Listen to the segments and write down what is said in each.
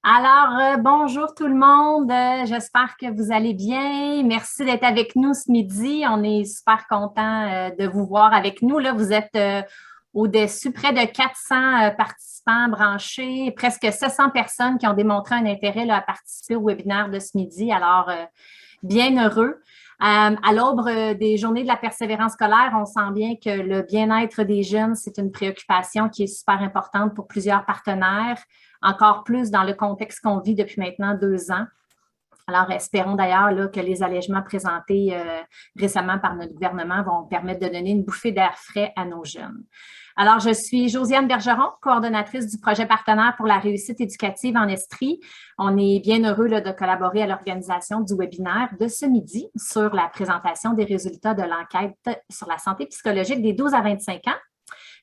Bonjour tout le monde. J'espère que vous allez bien. Merci d'être avec nous ce midi. On est super content de vous voir avec nous. Là, vous êtes au-dessus près de 400 participants branchés, presque 700 personnes qui ont démontré un intérêt là, à participer au webinaire de ce midi. Bien heureux. À l'aube des journées de la persévérance scolaire, on sent bien que le bien-être des jeunes, c'est une préoccupation qui est super importante pour plusieurs partenaires, encore plus dans le contexte qu'on vit depuis maintenant 2 ans. Alors, espérons d'ailleurs là, que les allègements présentés récemment par notre gouvernement vont permettre de donner une bouffée d'air frais à nos jeunes. Alors, je suis Josiane Bergeron, coordonnatrice du projet partenaire pour la réussite éducative en Estrie. On est bien heureux là, de collaborer à l'organisation du webinaire de ce midi sur la présentation des résultats de l'enquête sur la santé psychologique des 12 à 25 ans.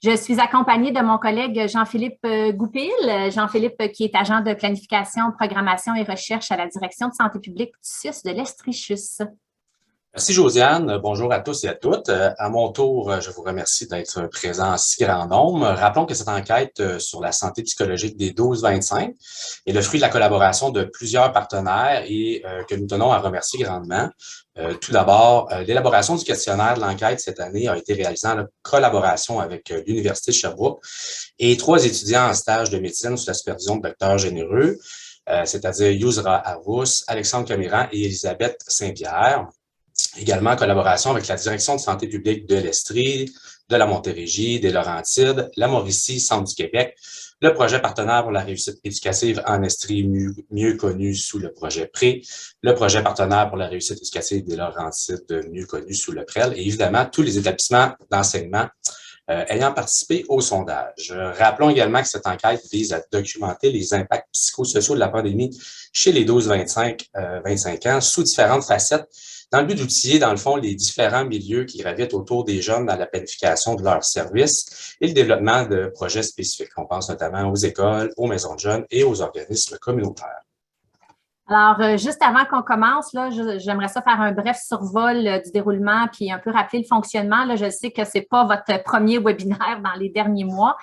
Je suis accompagnée de mon collègue Jean-Philippe Goupil. Jean-Philippe qui est agent de planification, programmation et recherche à la direction de santé publique du CIUS de l'Estrie-Chus. Merci Josiane. Bonjour à tous et à toutes. À mon tour, je vous remercie d'être présent en si grand nombre. Rappelons que cette enquête sur la santé psychologique des 12-25 est le fruit de la collaboration de plusieurs partenaires et que nous tenons à remercier grandement. Tout d'abord, l'élaboration du questionnaire de l'enquête cette année a été réalisée en collaboration avec l'Université de Sherbrooke et 3 étudiants en stage de médecine sous la supervision de Dr Généreux, c'est-à-dire Yousra Arous, Alexandre Camiran et Elisabeth Saint-Pierre. Également en collaboration avec la Direction de santé publique de l'Estrie, de la Montérégie, des Laurentides, la Mauricie, Centre du Québec, le projet partenaire pour la réussite éducative en Estrie, mieux connu sous le projet PRÉ, le projet partenaire pour la réussite éducative des Laurentides, mieux connu sous le PREL, et évidemment tous les établissements d'enseignement ayant participé au sondage. Rappelons également que cette enquête vise à documenter les impacts psychosociaux de la pandémie chez les 12-25 ans sous différentes facettes, dans le but d'outiller, dans le fond, les différents milieux qui gravitent autour des jeunes dans la planification de leurs services et le développement de projets spécifiques. On pense notamment aux écoles, aux maisons de jeunes et aux organismes communautaires. Alors, juste avant qu'on commence, là, j'aimerais ça faire un bref survol du déroulement puis un peu rappeler le fonctionnement. Là, je sais que ce n'est pas votre premier webinaire dans les derniers mois.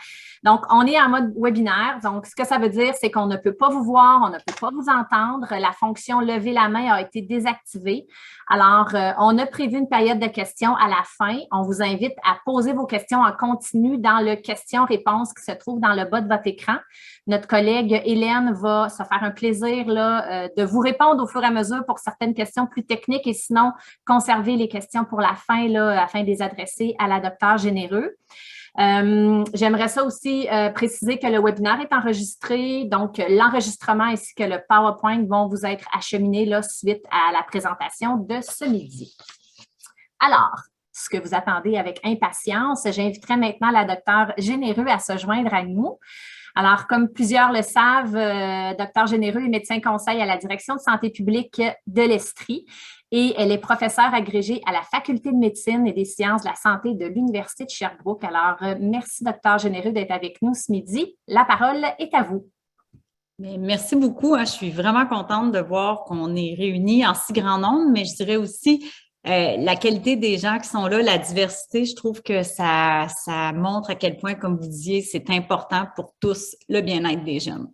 Donc, on est en mode webinaire. Donc, ce que ça veut dire, c'est qu'on ne peut pas vous voir, on ne peut pas vous entendre. La fonction « Lever la main » a été désactivée. Alors, on a prévu une période de questions à la fin. On vous invite à poser vos questions en continu dans le question-réponse qui se trouve dans le bas de votre écran. Notre collègue Hélène va se faire un plaisir là, de vous répondre au fur et à mesure pour certaines questions plus techniques et sinon, conserver les questions pour la fin là, afin de les adresser à la docteure Généreux. J'aimerais ça aussi préciser que le webinaire est enregistré, donc l'enregistrement ainsi que le PowerPoint vont vous être acheminés là, suite à la présentation de ce midi. Alors, ce que vous attendez avec impatience, j'inviterai maintenant la docteure Généreux à se joindre à nous. Alors, comme plusieurs le savent, Dr Généreux est médecin conseil à la direction de santé publique de l'Estrie et elle est professeure agrégée à la faculté de médecine et des sciences de la santé de l'Université de Sherbrooke. Alors, merci Dr Généreux d'être avec nous ce midi. La parole est à vous. Merci beaucoup. Je suis vraiment contente de voir qu'on est réunis en si grand nombre, mais je dirais aussi la qualité des gens qui sont là, la diversité, je trouve que ça montre à quel point, comme vous disiez, c'est important pour tous le bien-être des jeunes.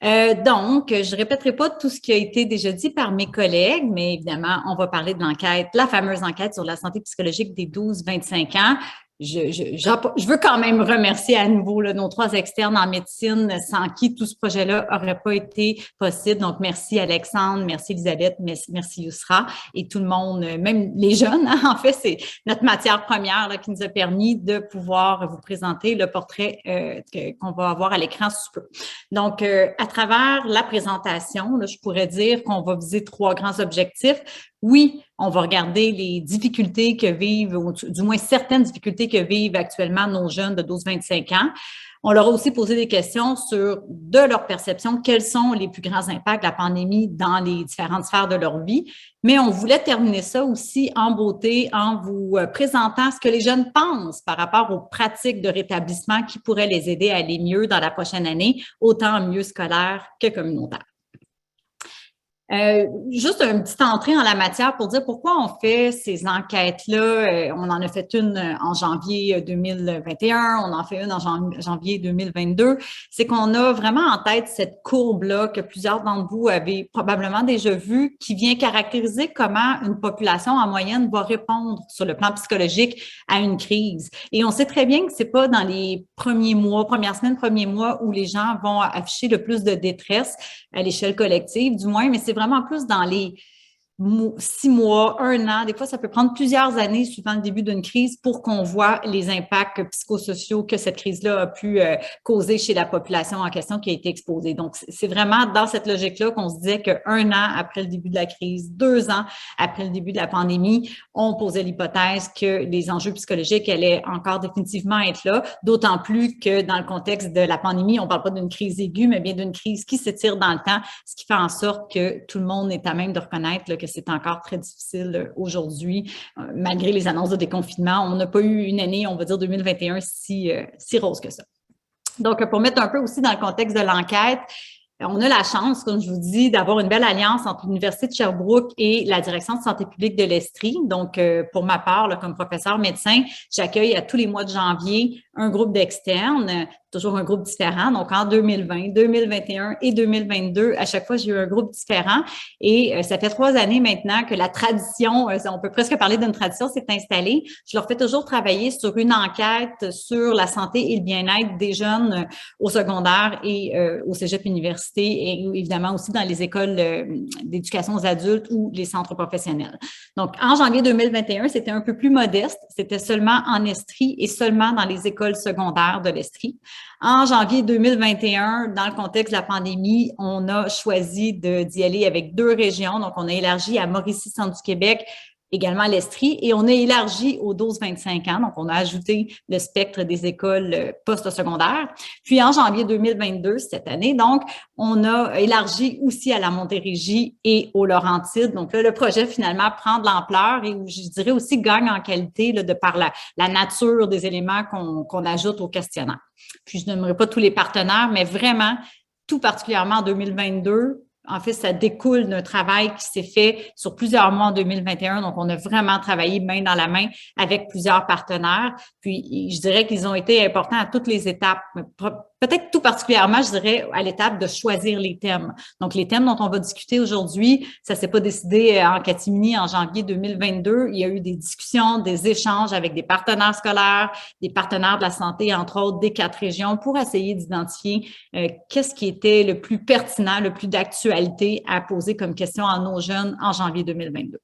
Donc, je ne répéterai pas tout ce qui a été déjà dit par mes collègues, mais évidemment, on va parler de l'enquête, la fameuse enquête sur la santé psychologique des 12-25 ans. Je veux quand même remercier à nouveau là, nos 3 externes en médecine sans qui tout ce projet-là n'aurait pas été possible. Donc, merci Alexandre, merci Elisabeth, merci Yousra et tout le monde, même les jeunes. Hein, en fait, c'est notre matière première là, qui nous a permis de pouvoir vous présenter le portrait qu'on va avoir à l'écran sous peu. Donc, à travers la présentation, là, je pourrais dire qu'on va viser 3 grands objectifs. Oui, on va regarder les difficultés que vivent, ou du moins certaines difficultés que vivent actuellement nos jeunes de 12-25 ans. On leur a aussi posé des questions sur, de leur perception, quels sont les plus grands impacts de la pandémie dans les différentes sphères de leur vie. Mais on voulait terminer ça aussi en beauté, en vous présentant ce que les jeunes pensent par rapport aux pratiques de rétablissement qui pourraient les aider à aller mieux dans la prochaine année, autant en milieu scolaire que communautaire. Juste une petite entrée en la matière pour dire pourquoi on fait ces enquêtes-là. On en a fait une en janvier 2021, on en fait une en janvier 2022. C'est qu'on a vraiment en tête cette courbe-là que plusieurs d'entre vous avez probablement déjà vue, qui vient caractériser comment une population en moyenne va répondre sur le plan psychologique à une crise. Et on sait très bien que c'est pas dans les premiers mois, premières semaines, premiers mois où les gens vont afficher le plus de détresse à l'échelle collective, du moins, mais c'est vraiment plus dans les 6 mois, 1 an, des fois, ça peut prendre plusieurs années suivant le début d'une crise pour qu'on voit les impacts psychosociaux que cette crise-là a pu causer chez la population en question qui a été exposée. Donc, c'est vraiment dans cette logique-là qu'on se disait qu'1 an après le début de la crise, 2 ans après le début de la pandémie, on posait l'hypothèse que les enjeux psychologiques allaient encore définitivement être là, d'autant plus que dans le contexte de la pandémie, on ne parle pas d'une crise aiguë, mais bien d'une crise qui s'étire dans le temps, ce qui fait en sorte que tout le monde est à même de reconnaître là, que c'est encore très difficile aujourd'hui, malgré les annonces de déconfinement. On n'a pas eu une année, on va dire 2021, si rose que ça. Donc, pour mettre un peu aussi dans le contexte de l'enquête, on a la chance, comme je vous dis, d'avoir une belle alliance entre l'Université de Sherbrooke et la Direction de santé publique de l'Estrie. Donc, pour ma part, là, comme professeur médecin, j'accueille à tous les mois de janvier un groupe d'externes, toujours un groupe différent. Donc, en 2020, 2021 et 2022, à chaque fois, j'ai eu un groupe différent. Et ça fait 3 années maintenant que la tradition, on peut presque parler d'une tradition, s'est installée. Je leur fais toujours travailler sur une enquête sur la santé et le bien-être des jeunes au secondaire et au cégep universitaire, et évidemment aussi dans les écoles d'éducation aux adultes ou les centres professionnels. Donc, en janvier 2021, c'était un peu plus modeste. C'était seulement en Estrie et seulement dans les écoles secondaires de l'Estrie. En janvier 2021, dans le contexte de la pandémie, on a choisi d'y aller avec 2 régions. Donc, on a élargi à Mauricie, centre du Québec, également à l'Estrie, et on a élargi aux 12-25 ans. Donc, on a ajouté le spectre des écoles post-secondaires. Puis, en janvier 2022, cette année, donc, on a élargi aussi à la Montérégie et aux Laurentides. Donc, là, le projet, finalement, prend de l'ampleur et, je dirais aussi, gagne en qualité là, de par la nature des éléments qu'on ajoute au questionnaire. Puis, je n'aimerais pas tous les partenaires, mais vraiment, tout particulièrement en 2022, en fait, ça découle d'un travail qui s'est fait sur plusieurs mois en 2021. Donc, on a vraiment travaillé main dans la main avec plusieurs partenaires. Puis, je dirais qu'ils ont été importants à toutes les étapes. Peut-être tout particulièrement, je dirais, à l'étape de choisir les thèmes. Donc, les thèmes dont on va discuter aujourd'hui, ça ne s'est pas décidé en catimini en janvier 2022. Il y a eu des discussions, des échanges avec des partenaires scolaires, des partenaires de la santé, entre autres, des 4 régions, pour essayer d'identifier qu'est-ce qui était le plus pertinent, le plus d'actualité à poser comme question à nos jeunes en janvier 2022.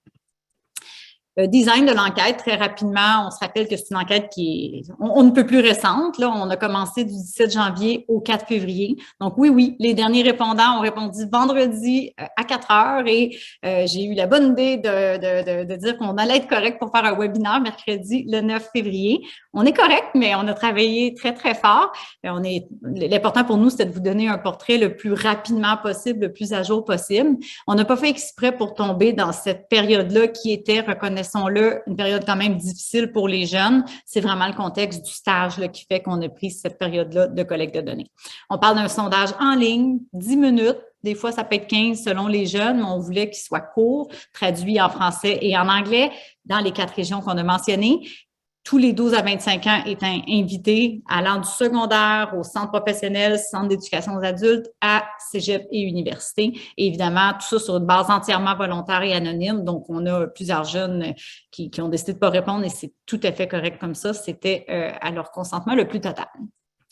Design de l'enquête, très rapidement, on se rappelle que c'est une enquête qui est, on ne peut plus récente. Là, on a commencé du 17 janvier au 4 février. Donc, oui, les derniers répondants ont répondu vendredi à 4 heures et j'ai eu la bonne idée de dire qu'on allait être correct pour faire un webinaire mercredi le 9 février. On est correct, mais on a travaillé très, très fort. L'important pour nous, c'était de vous donner un portrait le plus rapidement possible, le plus à jour possible. On n'a pas fait exprès pour tomber dans cette période-là qui était, reconnaissons-le, une période quand même difficile pour les jeunes. C'est vraiment le contexte du stage là, qui fait qu'on a pris cette période-là de collecte de données. On parle d'un sondage en ligne, 10 minutes. Des fois, ça peut être 15 selon les jeunes, mais on voulait qu'il soit court, traduit en français et en anglais dans les 4 régions qu'on a mentionnées. Tous les 12 à 25 ans étant invités allant du secondaire au centre professionnel, centre d'éducation aux adultes, à cégep et université. Et évidemment, tout ça sur une base entièrement volontaire et anonyme. Donc, on a plusieurs jeunes qui ont décidé de ne pas répondre et c'est tout à fait correct comme ça. C'était à leur consentement le plus total.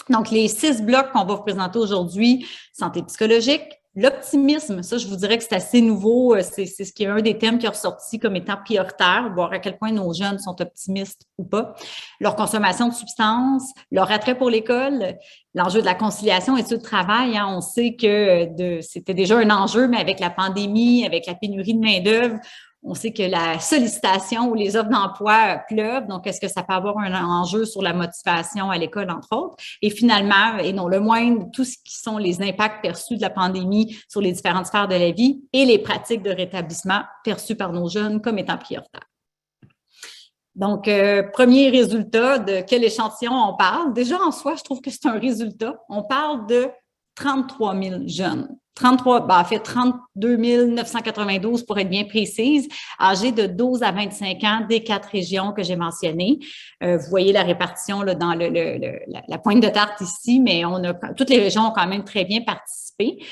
Donc, les 6 blocs qu'on va vous présenter aujourd'hui, santé psychologique, l'optimisme, ça, je vous dirais que c'est assez nouveau. C'est ce qui est un des thèmes qui est ressorti comme étant prioritaire, voir à quel point nos jeunes sont optimistes ou pas. Leur consommation de substances, leur attrait pour l'école, l'enjeu de la conciliation et du travail. Hein, on sait que c'était déjà un enjeu, mais avec la pandémie, avec la pénurie de main-d'œuvre, on sait que la sollicitation ou les offres d'emploi pleuvent. Donc, est-ce que ça peut avoir un enjeu sur la motivation à l'école, entre autres? Et finalement, et non le moindre, tout ce qui sont les impacts perçus de la pandémie sur les différentes sphères de la vie et les pratiques de rétablissement perçues par nos jeunes comme étant prioritaires. Donc, premier résultat, de quel échantillon on parle? Déjà, en soi, je trouve que c'est un résultat. On parle de 33 000 jeunes 32 992 pour être bien précise, âgés de 12 à 25 ans des 4 régions que j'ai mentionnées. Vous voyez la répartition là, dans la pointe de tarte ici, mais toutes les régions ont quand même très bien participé.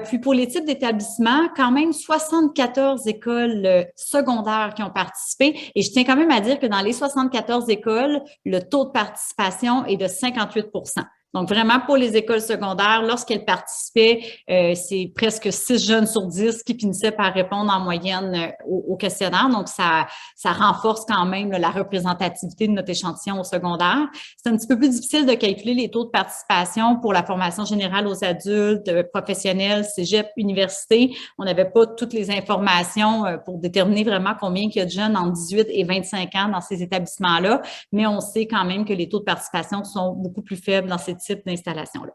Puis pour les types d'établissements, quand même 74 écoles secondaires qui ont participé. Et je tiens quand même à dire que dans les 74 écoles, le taux de participation est de 58 %. Donc, vraiment, pour les écoles secondaires, lorsqu'elles participaient, c'est presque 6 jeunes sur 10 qui finissaient par répondre en moyenne au questionnaire. Donc, ça renforce quand même la représentativité de notre échantillon au secondaire. C'est un petit peu plus difficile de calculer les taux de participation pour la formation générale aux adultes, professionnels, cégep, université. On n'avait pas toutes les informations pour déterminer vraiment combien il y a de jeunes entre 18 et 25 ans dans ces établissements-là, mais on sait quand même que les taux de participation sont beaucoup plus faibles dans ces type d'installation-là.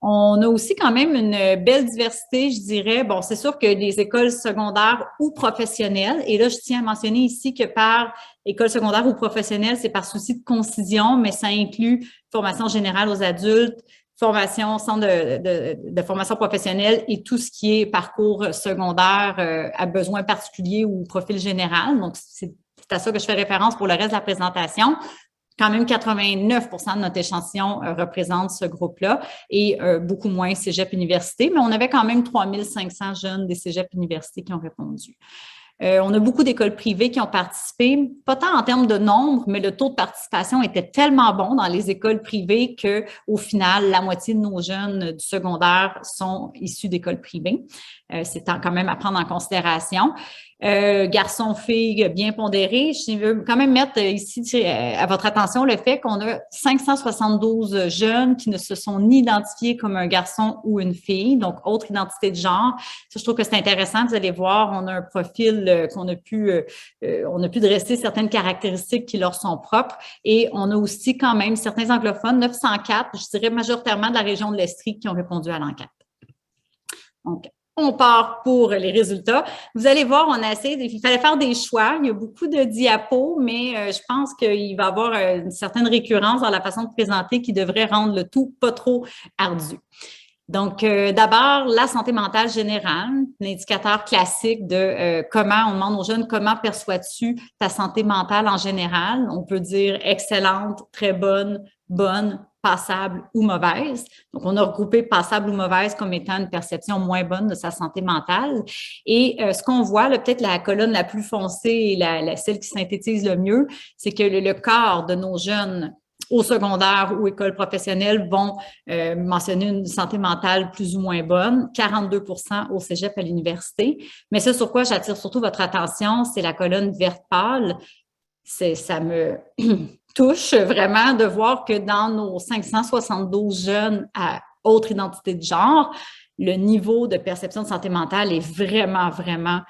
On a aussi quand même une belle diversité, je dirais. Bon, c'est sûr que les écoles secondaires ou professionnelles, et là, je tiens à mentionner ici que par école secondaire ou professionnelle, c'est par souci de concision, mais ça inclut formation générale aux adultes, formation, centre de formation professionnelle et tout ce qui est parcours secondaire à besoins particuliers ou profil général. Donc, c'est à ça que je fais référence pour le reste de la présentation. Quand même 89 % de notre échantillon représente ce groupe-là et beaucoup moins cégep université, mais on avait quand même 3500 jeunes des cégep universités qui ont répondu. On a beaucoup d'écoles privées qui ont participé, pas tant en termes de nombre, mais le taux de participation était tellement bon dans les écoles privées qu'au final, la moitié de nos jeunes du secondaire sont issus d'écoles privées. C'est quand même à prendre en considération. Garçons-filles bien pondérés. Je veux quand même mettre ici à votre attention le fait qu'on a 572 jeunes qui ne se sont ni identifiés comme un garçon ou une fille, donc autre identité de genre. Ça, je trouve que c'est intéressant. Vous allez voir, on a un profil on a pu dresser certaines caractéristiques qui leur sont propres et on a aussi quand même certains anglophones, 904, je dirais majoritairement de la région de l'Estrie qui ont répondu à l'enquête. Donc, on part pour les résultats. Vous allez voir, on a essayé, il fallait faire des choix. Il y a beaucoup de diapos, mais je pense qu'il va y avoir une certaine récurrence dans la façon de présenter qui devrait rendre le tout pas trop ardu. Donc, d'abord, la santé mentale générale, l'indicateur classique de comment on demande aux jeunes, comment perçois-tu ta santé mentale en général? On peut dire excellente, très bonne, bonne, passable ou mauvaise. Donc, on a regroupé passable ou mauvaise comme étant une perception moins bonne de sa santé mentale. Et ce qu'on voit, peut-être la colonne la plus foncée et celle qui synthétise le mieux, c'est que le quart de nos jeunes au secondaire ou école professionnelle vont mentionner une santé mentale plus ou moins bonne, 42 % au cégep à l'université. Mais ce sur quoi j'attire surtout votre attention, c'est la colonne verte pâle. Ça me touche vraiment de voir que dans nos 572 jeunes à autre identité de genre, le niveau de perception de santé mentale est vraiment, vraiment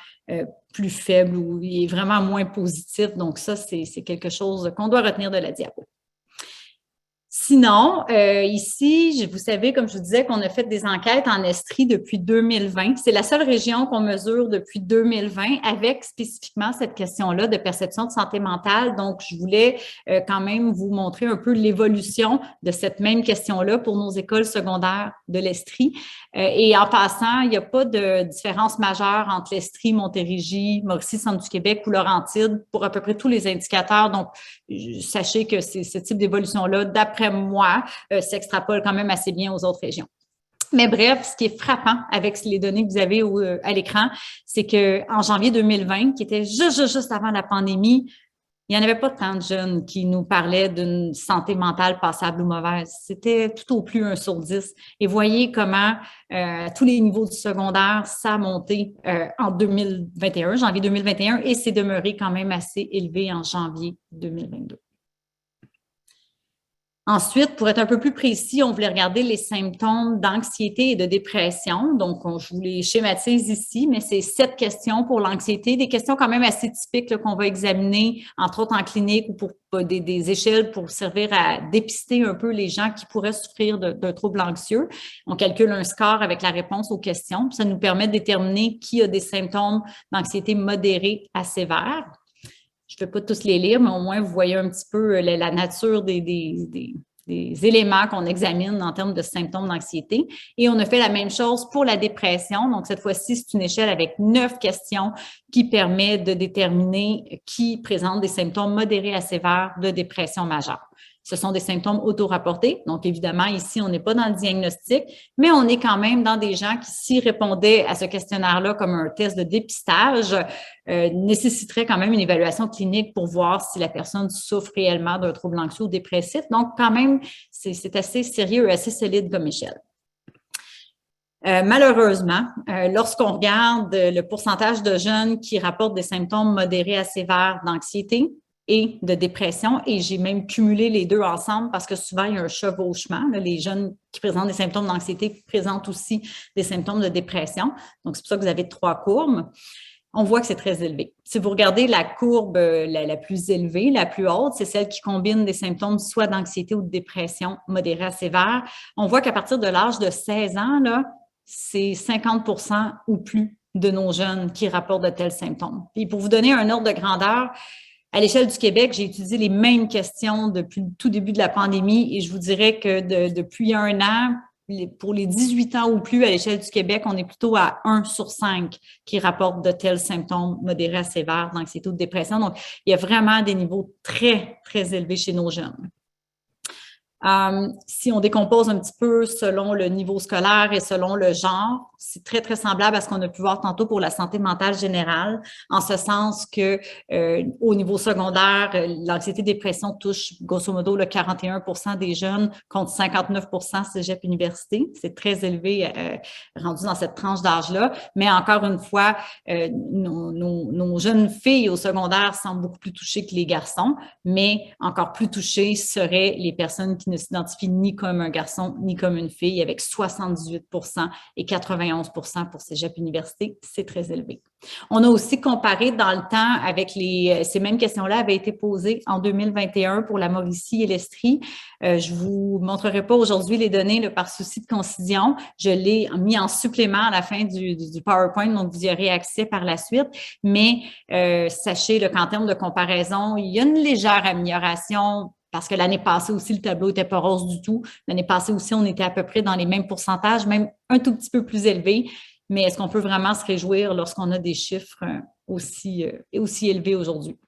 plus faible ou il est vraiment moins positif. Donc ça, c'est quelque chose qu'on doit retenir de la diapo. Sinon, ici, vous savez, comme je vous disais, qu'on a fait des enquêtes en Estrie depuis 2020. C'est la seule région qu'on mesure depuis 2020 avec spécifiquement cette question-là de perception de santé mentale. Donc, je voulais quand même vous montrer un peu l'évolution de cette même question-là pour nos écoles secondaires de l'Estrie. Et en passant, il n'y a pas de différence majeure entre l'Estrie, Montérégie, Mauricie, Centre du Québec ou Laurentides pour à peu près tous les indicateurs. Donc, sachez que ce type d'évolution-là, d'après moi, s'extrapole quand même assez bien aux autres régions. Mais bref, ce qui est frappant avec les données que vous avez à l'écran, c'est qu'en janvier 2020, qui était juste avant la pandémie, il n'y en avait pas tant de jeunes qui nous parlaient d'une santé mentale passable ou mauvaise. C'était tout au plus 1 sur 10. Et voyez comment à tous les niveaux du secondaire, ça a monté en 2021, janvier 2021, et c'est demeuré quand même assez élevé en janvier 2022. Ensuite, pour être un peu plus précis, on voulait regarder les symptômes d'anxiété et de dépression. Donc, je vous les schématise ici, mais c'est 7 questions pour l'anxiété, des questions quand même assez typiques qu'on va examiner, entre autres en clinique ou pour des échelles pour servir à dépister un peu les gens qui pourraient souffrir d'un trouble anxieux. On calcule un score avec la réponse aux questions. Ça nous permet de déterminer qui a des symptômes d'anxiété modérés à sévères. Je ne vais pas tous les lire, mais au moins, vous voyez un petit peu la nature des éléments qu'on examine en termes de symptômes d'anxiété. Et on a fait la même chose pour la dépression. Donc, cette fois-ci, c'est une échelle avec 9 questions qui permet de déterminer qui présente des symptômes modérés à sévères de dépression majeure. Ce sont des symptômes auto-rapportés. Donc, évidemment, ici, on n'est pas dans le diagnostic, mais on est quand même dans des gens qui, s'ils répondaient à ce questionnaire-là comme un test de dépistage, nécessiterait quand même une évaluation clinique pour voir si la personne souffre réellement d'un trouble anxieux ou dépressif. Donc, quand même, c'est assez sérieux et assez solide comme échelle. Malheureusement, lorsqu'on regarde le pourcentage de jeunes qui rapportent des symptômes modérés à sévères d'anxiété et de dépression, et j'ai même cumulé les deux ensemble parce que souvent, il y a un chevauchement. Là, les jeunes qui présentent des symptômes d'anxiété présentent aussi des symptômes de dépression. Donc, c'est pour ça que vous avez 3 courbes. On voit que c'est très élevé. Si vous regardez la courbe la plus élevée, la plus haute, c'est celle qui combine des symptômes soit d'anxiété ou de dépression modérée à sévère. On voit qu'à partir de l'âge de 16 ans, là, c'est 50% ou plus de nos jeunes qui rapportent de tels symptômes. Et pour vous donner un ordre de grandeur, à l'échelle du Québec, j'ai utilisé les mêmes questions depuis le tout début de la pandémie et je vous dirais que depuis 1 an, pour les 18 ans ou plus à l'échelle du Québec, on est plutôt à 1 sur 5 qui rapportent de tels symptômes modérés à sévères d'anxiété ou de dépression. Donc, il y a vraiment des niveaux très, très élevés chez nos jeunes. Si on décompose un petit peu selon le niveau scolaire et selon le genre, c'est très, très semblable à ce qu'on a pu voir tantôt pour la santé mentale générale, en ce sens que au niveau secondaire, l'anxiété-dépression touche grosso modo le 41% des jeunes contre 59% cégep université. C'est très élevé rendu dans cette tranche d'âge-là. Mais encore une fois, nos jeunes filles au secondaire semblent beaucoup plus touchées que les garçons, mais encore plus touchées seraient les personnes qui ne s'identifient ni comme un garçon ni comme une fille, avec 78% et 91% pour cégep université. C'est très élevé. On a aussi comparé dans le temps avec ces mêmes questions-là avaient été posées en 2021 pour la Mauricie et l'Estrie. Je vous montrerai pas aujourd'hui les données là, par souci de concision. Je l'ai mis en supplément à la fin du PowerPoint, donc vous y aurez accès par la suite. Mais sachez là, qu'en termes de comparaison, il y a une légère amélioration parce que l'année passée aussi, le tableau n'était pas rose du tout. L'année passée aussi, on était à peu près dans les mêmes pourcentages, même un tout petit peu plus élevés. Mais est-ce qu'on peut vraiment se réjouir lorsqu'on a des chiffres aussi élevés aujourd'hui?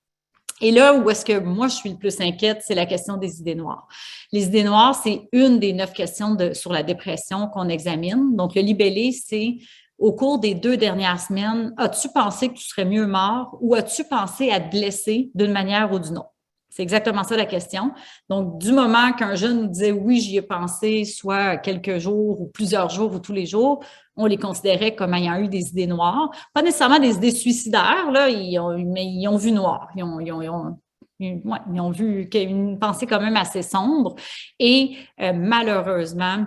Et là où est-ce que moi, je suis le plus inquiète, c'est la question des idées noires. Les idées noires, c'est une des 9 questions sur la dépression qu'on examine. Donc, le libellé, c'est au cours des 2 dernières semaines, as-tu pensé que tu serais mieux mort ou as-tu pensé à te blesser d'une manière ou d'une autre? C'est exactement ça la question. Donc, du moment qu'un jeune nous disait « oui, j'y ai pensé », soit quelques jours ou plusieurs jours ou tous les jours, on les considérait comme ayant eu des idées noires. Pas nécessairement des idées suicidaires, là, mais ils ont vu noir. Ils ont vu une pensée quand même assez sombre. Et malheureusement,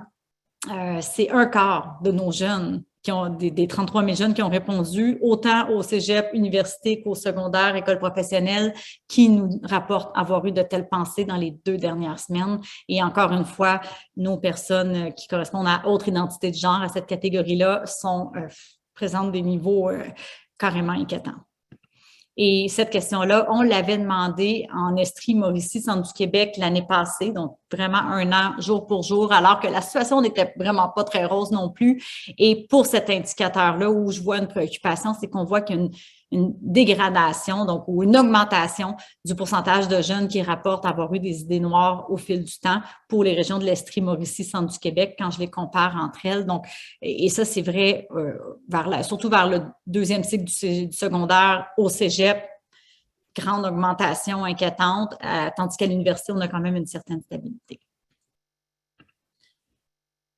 c'est un quart de nos jeunes qui ont des 33 000 jeunes qui ont répondu, autant au cégep, université qu'au secondaire, école professionnelle, qui nous rapportent avoir eu de telles pensées dans les 2 dernières semaines. Et encore une fois, nos personnes qui correspondent à autre identité de genre, à cette catégorie-là, présentent des niveaux carrément inquiétants. Et cette question-là, on l'avait demandé en Estrie, Mauricie, Centre du Québec l'année passée, donc vraiment 1 an, jour pour jour, alors que la situation n'était vraiment pas très rose non plus. Et pour cet indicateur-là, où je vois une préoccupation, c'est qu'on voit qu'il y a une dégradation, donc, ou une augmentation du pourcentage de jeunes qui rapportent avoir eu des idées noires au fil du temps pour les régions de l'Estrie, Mauricie, Centre du Québec, quand je les compare entre elles. Donc, et ça, c'est vrai surtout vers le 2e cycle du secondaire au cégep, grande augmentation inquiétante, tandis qu'à l'université, on a quand même une certaine stabilité.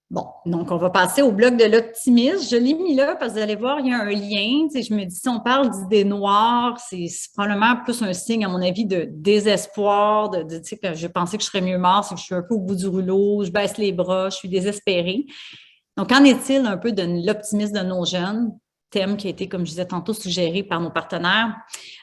Bon, donc on va passer au bloc de l'optimisme. Je l'ai mis là parce que vous allez voir, il y a un lien. Tu sais, je me dis, si on parle d'idées noires, c'est probablement plus un signe, à mon avis, de désespoir, tu sais, que je pensais que je serais mieux mort, c'est que je suis un peu au bout du rouleau, je baisse les bras, je suis désespérée. Donc, qu'en est-il un peu de l'optimisme de nos jeunes? Thème qui a été, comme je disais tantôt, suggéré par nos partenaires.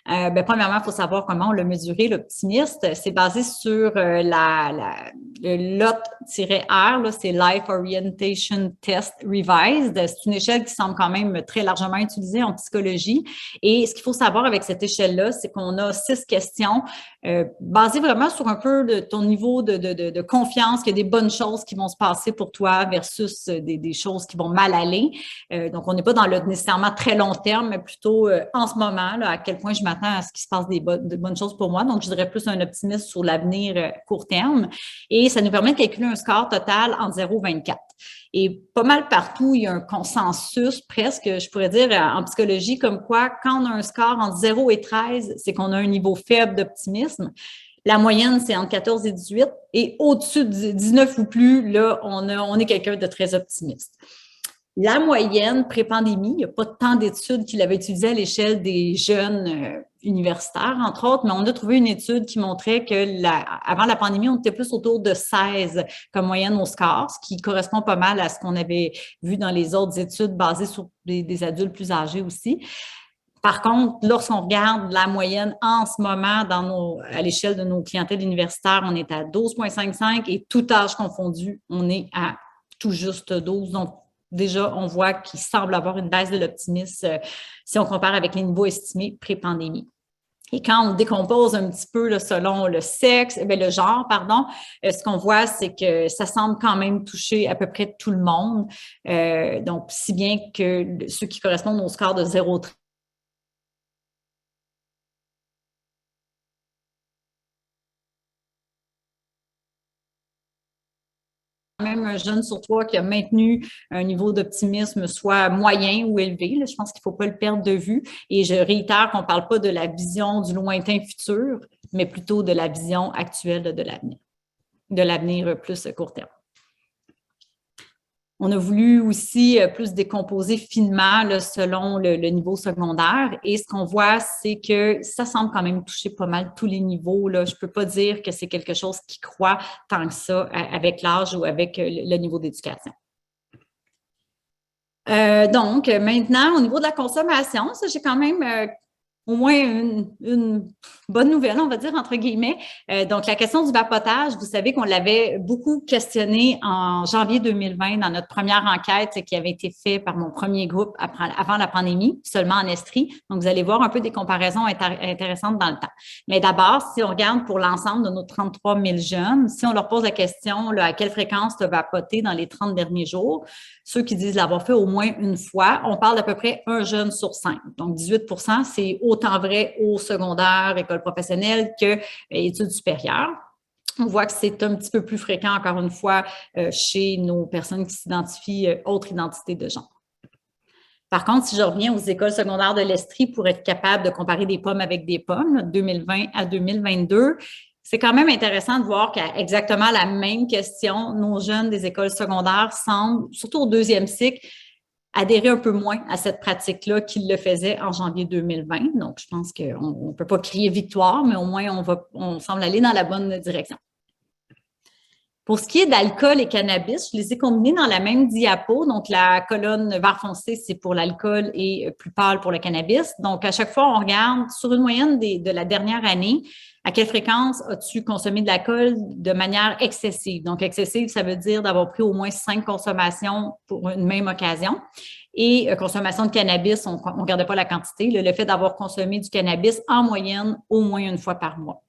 Premièrement, il faut savoir comment on l'a mesuré, l'optimiste. C'est basé sur le LOT-R, là, c'est Life Orientation Test Revised. C'est une échelle qui semble quand même très largement utilisée en psychologie. Et ce qu'il faut savoir avec cette échelle-là, c'est qu'on a 6 questions basées vraiment sur un peu de ton niveau de confiance, qu'il y a des bonnes choses qui vont se passer pour toi versus des choses qui vont mal aller. Donc, on n'est pas dans le nécessairement très long terme, mais plutôt en ce moment, là, à quel point je m'attends à ce qu'il se passe de bonnes choses pour moi. Donc, je dirais plus un optimisme sur l'avenir court terme. Et ça nous permet de calculer un score total entre 0 et 24. Et pas mal partout, il y a un consensus presque, je pourrais dire, en psychologie, comme quoi, quand on a un score entre 0 et 13, c'est qu'on a un niveau faible d'optimisme. La moyenne, c'est entre 14 et 18. Et au-dessus de 19 ou plus, là, on est quelqu'un de très optimiste. La moyenne pré-pandémie, il n'y a pas tant d'études qui l'avaient utilisée à l'échelle des jeunes universitaires, entre autres, mais on a trouvé une étude qui montrait que avant la pandémie, on était plus autour de 16 comme moyenne au score, ce qui correspond pas mal à ce qu'on avait vu dans les autres études basées sur des adultes plus âgés aussi. Par contre, lorsqu'on regarde la moyenne en ce moment à l'échelle de nos clientèles universitaires, on est à 12,55 et tout âge confondu, on est à tout juste 12. Donc, déjà, on voit qu'il semble avoir une baisse de l'optimisme si on compare avec les niveaux estimés pré-pandémie. Et quand on décompose un petit peu là, selon le sexe, le genre, pardon, ce qu'on voit, c'est que ça semble quand même toucher à peu près tout le monde. Donc, si bien que ceux qui correspondent au score de 0,3, même un jeune sur 3 qui a maintenu un niveau d'optimisme soit moyen ou élevé. Là, je pense qu'il ne faut pas le perdre de vue. Et je réitère qu'on ne parle pas de la vision du lointain futur, mais plutôt de la vision actuelle de l'avenir plus court terme. On a voulu aussi plus décomposer finement là, selon le niveau secondaire. Et ce qu'on voit, c'est que ça semble quand même toucher pas mal tous les niveaux. Là. Je ne peux pas dire que c'est quelque chose qui croît tant que ça avec l'âge ou avec le niveau d'éducation. Donc, maintenant, au niveau de la consommation, ça, j'ai quand même au moins une bonne nouvelle, on va dire, entre guillemets. Donc, la question du vapotage, vous savez qu'on l'avait beaucoup questionné en janvier 2020 dans notre première enquête qui avait été faite par mon premier groupe avant la pandémie, seulement en Estrie. Donc, vous allez voir un peu des comparaisons intéressantes dans le temps. Mais d'abord, si on regarde pour l'ensemble de nos 33 000 jeunes, si on leur pose la question là, à quelle fréquence tu as vapoté dans les 30 derniers jours, ceux qui disent l'avoir fait au moins une fois, on parle d'à peu près un jeune sur 5. Donc, 18 %, c'est autant vrai au secondaire, école professionnelle que études supérieures. On voit que c'est un petit peu plus fréquent, encore une fois, chez nos personnes qui s'identifient autre identité de genre. Par contre, si je reviens aux écoles secondaires de l'Estrie pour être capable de comparer des pommes avec des pommes, 2020 à 2022, c'est quand même intéressant de voir qu'à exactement la même question, nos jeunes des écoles secondaires semblent, surtout au deuxième cycle, adhérer un peu moins à cette pratique-là qu'ils le faisaient en janvier 2020. Donc, je pense qu'on ne peut pas crier victoire, mais au moins, on semble aller dans la bonne direction. Pour ce qui est d'alcool et cannabis, je les ai combinés dans la même diapo. Donc, la colonne vert foncé, c'est pour l'alcool et plus pâle pour le cannabis. Donc, à chaque fois, on regarde sur une moyenne de la dernière année, à quelle fréquence as-tu consommé de l'alcool de manière excessive? Donc, excessive, ça veut dire d'avoir pris au moins 5 consommations pour une même occasion. Et consommation de cannabis, on ne regardait pas la quantité, le fait d'avoir consommé du cannabis en moyenne au moins une fois par mois.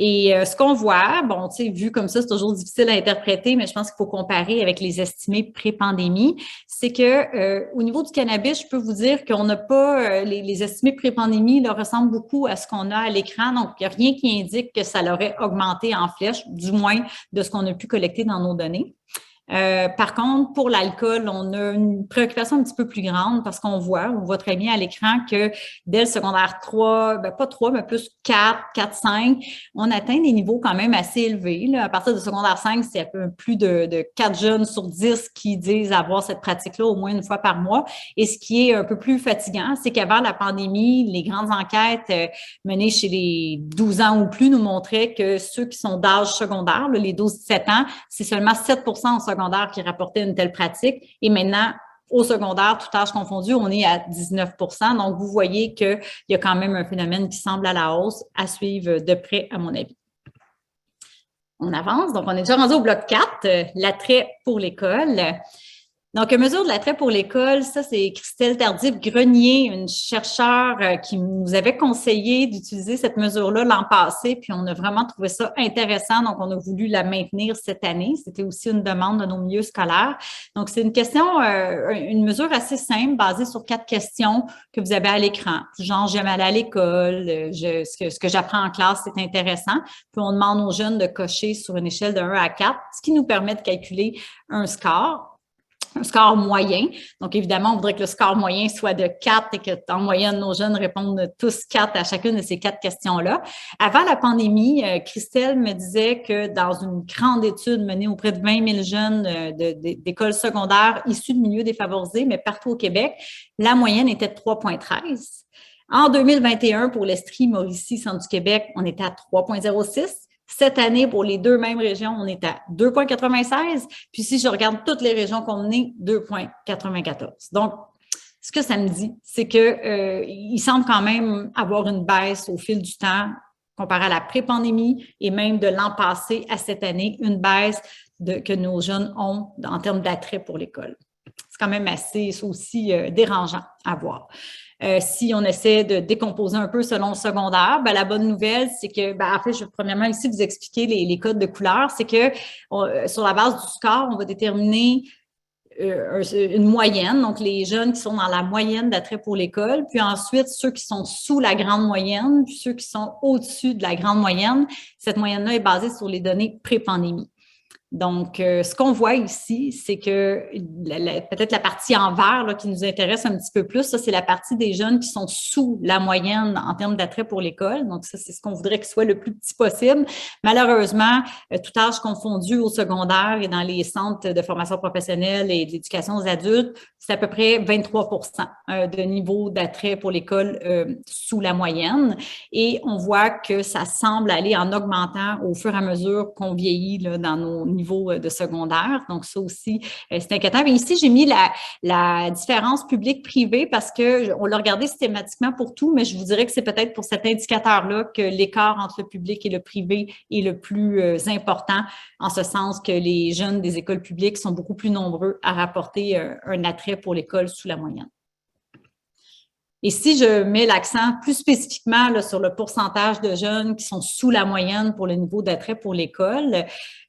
Et ce qu'on voit, bon, tu sais, vu comme ça, c'est toujours difficile à interpréter, mais je pense qu'il faut comparer avec les estimés pré-pandémie. C'est que au niveau du cannabis, je peux vous dire qu'on n'a pas les estimés pré-pandémie là, ressemblent beaucoup à ce qu'on a à l'écran. Donc, il n'y a rien qui indique que ça l'aurait augmenté en flèche, du moins de ce qu'on a pu collecter dans nos données. Par contre, pour l'alcool, on a une préoccupation un petit peu plus grande parce qu'on voit très bien à l'écran que dès le secondaire 3, pas 3, mais plus 4, 5, on atteint des niveaux quand même assez élevés. Là. À partir du secondaire 5, c'est un peu plus de 4 jeunes sur 10 qui disent avoir cette pratique-là au moins une fois par mois. Et ce qui est un peu plus fatigant, c'est qu'avant la pandémie, les grandes enquêtes menées chez les 12 ans ou plus nous montraient que ceux qui sont d'âge secondaire, là, les 12-17 ans, c'est seulement 7 % en secondaire qui rapportaient une telle pratique. Et maintenant, au secondaire, tout âge confondu, on est à 19 %. Donc, vous voyez qu'il y a quand même un phénomène qui semble à la hausse, à suivre de près, à mon avis. On avance. Donc, on est déjà rendu au bloc 4, l'attrait pour l'école. Donc, mesure de l'attrait pour l'école, ça, c'est Christelle Tardif-Grenier, une chercheure qui nous avait conseillé d'utiliser cette mesure-là l'an passé, puis on a vraiment trouvé ça intéressant, donc on a voulu la maintenir cette année. C'était aussi une demande de nos milieux scolaires. Donc, c'est une question, une mesure assez simple, basée sur 4 questions que vous avez à l'écran. Genre, j'aime aller à l'école, ce que j'apprends en classe, c'est intéressant. Puis, on demande aux jeunes de cocher sur une échelle de 1 à 4, ce qui nous permet de calculer un score moyen. Donc, évidemment, on voudrait que le score moyen soit de 4 et que, en moyenne, nos jeunes répondent tous 4 à chacune de ces 4 questions-là. Avant la pandémie, Christelle me disait que dans une grande étude menée auprès de 20 000 jeunes d'écoles secondaires issus de milieux défavorisés, mais partout au Québec, la moyenne était de 3,13. En 2021, pour l'Estrie, Mauricie, Centre du Québec, on était à 3,06. Cette année, pour les 2 mêmes régions, on est à 2,96. Puis si je regarde toutes les régions combinées, 2,94. Donc, ce que ça me dit, c'est que il semble quand même avoir une baisse au fil du temps comparé à la pré-pandémie et même de l'an passé à cette année, une baisse que nos jeunes ont en termes d'attrait pour l'école. C'est quand même assez aussi dérangeant à voir. Si on essaie de décomposer un peu selon le secondaire, la bonne nouvelle, c'est que, en fait, je vais premièrement ici vous expliquer les codes de couleur. C'est que sur la base du score, on va déterminer une moyenne, donc les jeunes qui sont dans la moyenne d'attrait pour l'école, puis ensuite ceux qui sont sous la grande moyenne, puis ceux qui sont au-dessus de la grande moyenne. Cette moyenne-là est basée sur les données pré-pandémie. Donc, ce qu'on voit ici, c'est que peut-être la partie en vert là, qui nous intéresse un petit peu plus, ça, c'est la partie des jeunes qui sont sous la moyenne en termes d'attrait pour l'école. Donc, ça, c'est ce qu'on voudrait qu'il soit le plus petit possible. Malheureusement, tout âge confondu au secondaire et dans les centres de formation professionnelle et d'éducation aux adultes, c'est à peu près 23 % de niveau d'attrait pour l'école sous la moyenne. Et on voit que ça semble aller en augmentant au fur et à mesure qu'on vieillit là, dans nos niveau de secondaire. Donc, ça aussi, c'est inquiétant. Mais ici, j'ai mis la différence publique-privée parce qu'on l'a regardé systématiquement pour tout, mais je vous dirais que c'est peut-être pour cet indicateur-là que l'écart entre le public et le privé est le plus important, en ce sens que les jeunes des écoles publiques sont beaucoup plus nombreux à rapporter un attrait pour l'école sous la moyenne. Et si je mets l'accent plus spécifiquement là, sur le pourcentage de jeunes qui sont sous la moyenne pour le niveau d'attrait pour l'école,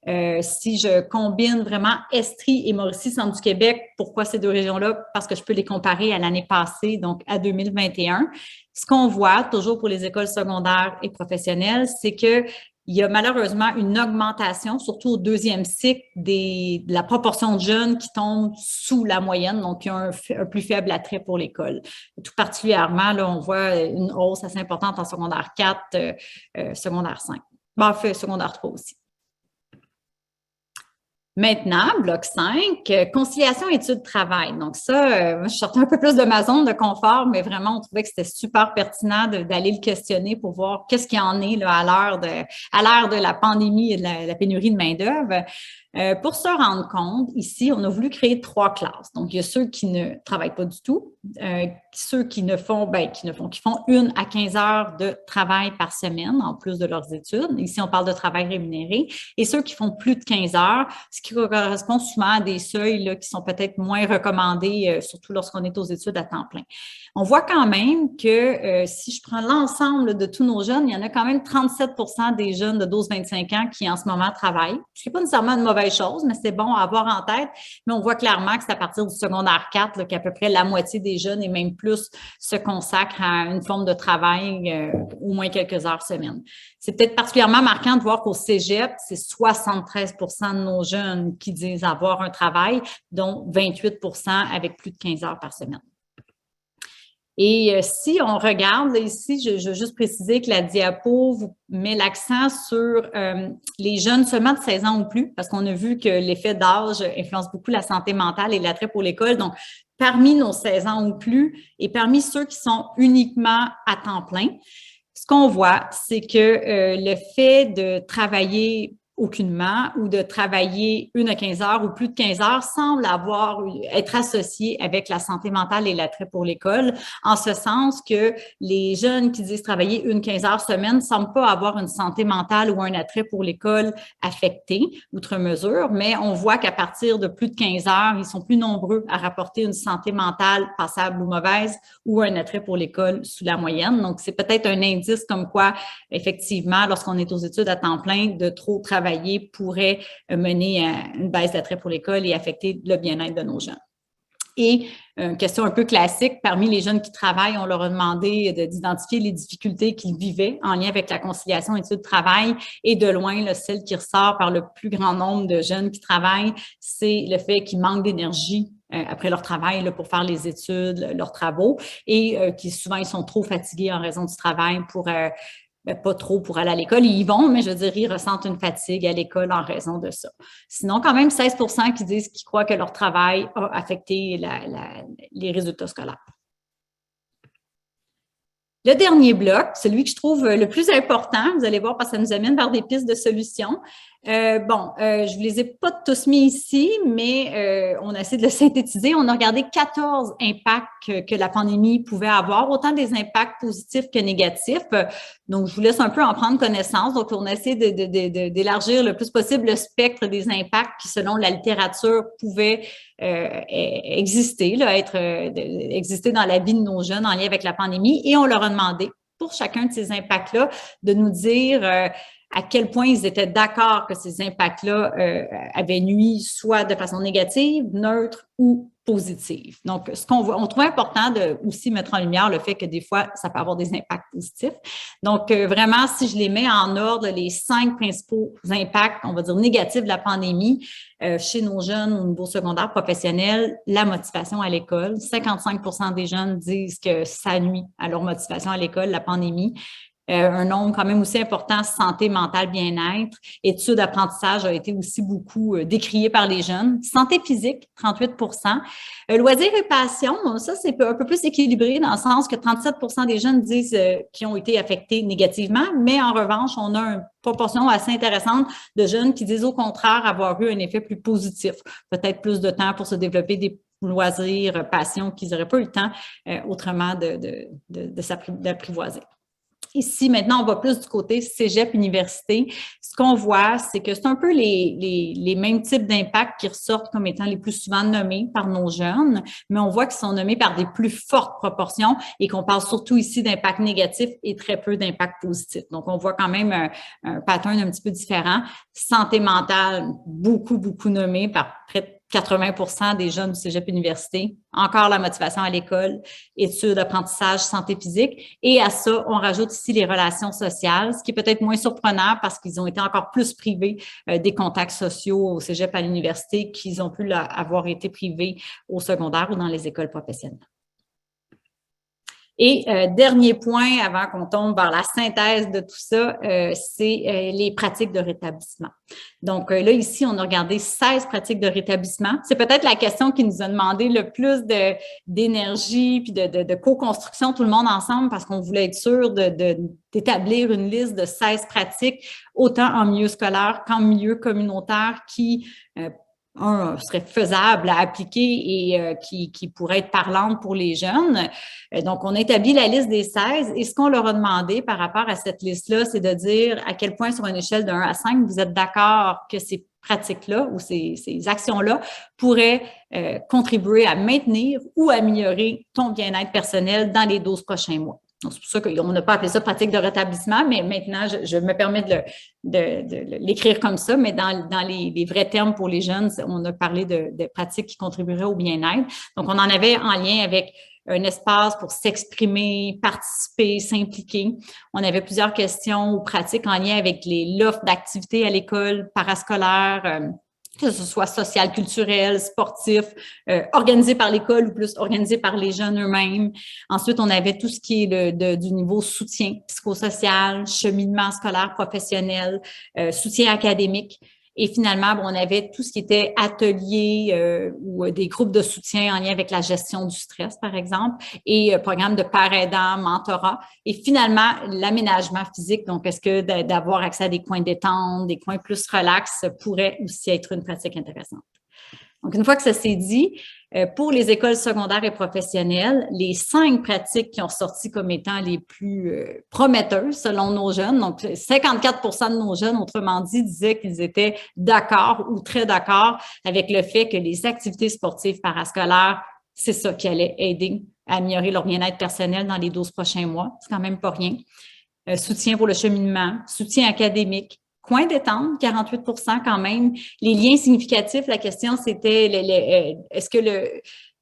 si je combine vraiment Estrie et Mauricie, Centre du Québec, pourquoi ces 2 régions-là? Parce que je peux les comparer à l'année passée, donc à 2021. Ce qu'on voit, toujours pour les écoles secondaires et professionnelles, c'est que il y a malheureusement une augmentation, surtout au 2e cycle, de la proportion de jeunes qui tombent sous la moyenne, donc qui ont un plus faible attrait pour l'école. Tout particulièrement, là, on voit une hausse assez importante en secondaire 4, secondaire 5. En fait, secondaire 3 aussi. Maintenant, bloc 5, conciliation études-travail. Donc ça, moi, je sortais un peu plus de ma zone de confort, mais vraiment, on trouvait que c'était super pertinent d'aller le questionner pour voir qu'est-ce qu'il y en est là, à l'ère de la pandémie et de la pénurie de main-d'œuvre. Pour se rendre compte, ici, on a voulu créer 3 classes. Donc, il y a ceux qui ne travaillent pas du tout, ceux qui font 1 à 15 heures de travail par semaine, en plus de leurs études. Ici, on parle de travail rémunéré. Et ceux qui font plus de 15 heures, ce qui correspond souvent à des seuils là, qui sont peut-être moins recommandés, surtout lorsqu'on est aux études à temps plein. On voit quand même que si je prends l'ensemble de tous nos jeunes, il y en a quand même 37 % des jeunes de 12-25 ans qui, en ce moment, travaillent. Ce n'est pas nécessairement une mauvaise chose, mais c'est bon à avoir en tête. Mais on voit clairement que c'est à partir du secondaire 4 qu'à peu près la moitié des jeunes et même plus se consacrent à une forme de travail au moins quelques heures semaine. C'est peut-être particulièrement marquant de voir qu'au cégep, c'est 73 % de nos jeunes qui disent avoir un travail, dont 28 % avec plus de 15 heures par semaine. Et si on regarde, là, ici, je veux juste préciser que la diapo vous met l'accent sur les jeunes seulement de 16 ans ou plus, parce qu'on a vu que l'effet d'âge influence beaucoup la santé mentale et l'attrait pour l'école. Donc, parmi nos 16 ans ou plus et parmi ceux qui sont uniquement à temps plein, ce qu'on voit, c'est que le fait de travailler aucunement ou de travailler 1 à 15 heures ou plus de 15 heures semble être associé avec la santé mentale et l'attrait pour l'école, en ce sens que les jeunes qui disent travailler 15 heures semaine ne semblent pas avoir une santé mentale ou un attrait pour l'école affecté, outre mesure, mais on voit qu'à partir de plus de 15 heures, ils sont plus nombreux à rapporter une santé mentale passable ou mauvaise ou un attrait pour l'école sous la moyenne. Donc, c'est peut-être un indice comme quoi, effectivement, lorsqu'on est aux études à temps plein, de trop travailler pourrait mener à une baisse d'attrait pour l'école et affecter le bien-être de nos jeunes. Et une question un peu classique, parmi les jeunes qui travaillent, on leur a demandé d'identifier les difficultés qu'ils vivaient en lien avec la conciliation études-travail. Et de loin, celle qui ressort par le plus grand nombre de jeunes qui travaillent, c'est le fait qu'ils manquent d'énergie après leur travail pour faire les études, leurs travaux, et qui souvent, ils sont trop fatigués en raison du travail pour... pas trop pour aller à l'école, ils y vont, mais je veux dire, ils ressentent une fatigue à l'école en raison de ça. Sinon, quand même, 16% qui croient que leur travail a affecté les résultats scolaires. Le dernier bloc, celui que je trouve le plus important, vous allez voir parce que ça nous amène vers des pistes de solutions. Je ne vous les ai pas tous mis ici, mais on a essayé de le synthétiser. On a regardé 14 impacts que la pandémie pouvait avoir, autant des impacts positifs que négatifs. Donc, je vous laisse un peu en prendre connaissance. Donc, on a essayé d'élargir le plus possible le spectre des impacts qui, selon la littérature, pouvaient exister dans la vie de nos jeunes en lien avec la pandémie. Et on leur a demandé, pour chacun de ces impacts-là, de nous dire à quel point ils étaient d'accord que ces impacts-là avaient nui soit de façon négative, neutre ou positive. Donc, ce qu'on voit, on trouve important de aussi mettre en lumière le fait que des fois, ça peut avoir des impacts positifs. Donc, vraiment, si je les mets en ordre, les 5 principaux impacts, on va dire négatifs de la pandémie chez nos jeunes au niveau secondaire professionnel, la motivation à l'école. 55% des jeunes disent que ça nuit à leur motivation à l'école, la pandémie. Un nombre quand même aussi important, santé mentale, bien-être. Études d'apprentissage a été aussi beaucoup décrié par les jeunes. Santé physique, 38%. Loisirs et passion, ça, c'est un peu plus équilibré dans le sens que 37% des jeunes disent qu'ils ont été affectés négativement, mais en revanche, on a une proportion assez intéressante de jeunes qui disent au contraire avoir eu un effet plus positif. Peut-être plus de temps pour se développer des loisirs, passions qu'ils n'auraient pas eu le temps autrement d'apprivoiser. Ici, maintenant, on va plus du côté cégep, université. Ce qu'on voit, c'est que c'est un peu les mêmes types d'impacts qui ressortent comme étant les plus souvent nommés par nos jeunes, mais on voit qu'ils sont nommés par des plus fortes proportions et qu'on parle surtout ici d'impacts négatifs et très peu d'impacts positifs. Donc, on voit quand même un pattern un petit peu différent. Santé mentale, beaucoup nommé par près de 80% des jeunes du cégep université, encore la motivation à l'école, études, apprentissage, santé physique. Et à ça, on rajoute ici les relations sociales, ce qui est peut-être moins surprenant parce qu'ils ont été encore plus privés des contacts sociaux au cégep à l'université qu'ils ont pu avoir été privés au secondaire ou dans les écoles professionnelles. Et dernier point, avant qu'on tombe vers la synthèse de tout ça, c'est les pratiques de rétablissement. Donc là, ici, on a regardé 16 pratiques de rétablissement. C'est peut-être la question qui nous a demandé le plus d'énergie puis de co-construction, tout le monde ensemble, parce qu'on voulait être sûr d'établir une liste de 16 pratiques, autant en milieu scolaire qu'en milieu communautaire qui serait faisable à appliquer et qui pourrait être parlante pour les jeunes. Donc, on a établi la liste des 16 et ce qu'on leur a demandé par rapport à cette liste-là, c'est de dire à quel point sur une échelle de 1 à 5, vous êtes d'accord que ces pratiques-là ou ces actions-là pourraient contribuer à maintenir ou améliorer ton bien-être personnel dans les 12 prochains mois. Donc, c'est pour ça qu'on n'a pas appelé ça pratique de rétablissement, mais maintenant, je me permets de l'écrire comme ça, mais dans les vrais termes pour les jeunes, on a parlé de pratiques qui contribueraient au bien-être. Donc, on en avait en lien avec un espace pour s'exprimer, participer, s'impliquer. On avait plusieurs questions ou pratiques en lien avec l'offre d'activités à l'école, parascolaire, que ce soit social, culturel, sportif, organisé par l'école ou plus organisé par les jeunes eux-mêmes. Ensuite, on avait tout ce qui est du niveau soutien psychosocial, cheminement scolaire professionnel, soutien académique. Et finalement, on avait tout ce qui était ateliers ou des groupes de soutien en lien avec la gestion du stress, par exemple, et programme de père aidant, mentorat. Et finalement, l'aménagement physique. Donc, est-ce que d'avoir accès à des coins détente, des coins plus relax pourrait aussi être une pratique intéressante? Donc, une fois que ça s'est dit, pour les écoles secondaires et professionnelles, les 5 pratiques qui ont sorti comme étant les plus prometteuses selon nos jeunes, donc 54% de nos jeunes, autrement dit, disaient qu'ils étaient d'accord ou très d'accord avec le fait que les activités sportives parascolaires, c'est ça qui allait aider à améliorer leur bien-être personnel dans les 12 prochains mois. C'est quand même pas rien. Soutien pour le cheminement, soutien académique, coin détente, 48% quand même. Les liens significatifs, la question c'était, est-ce que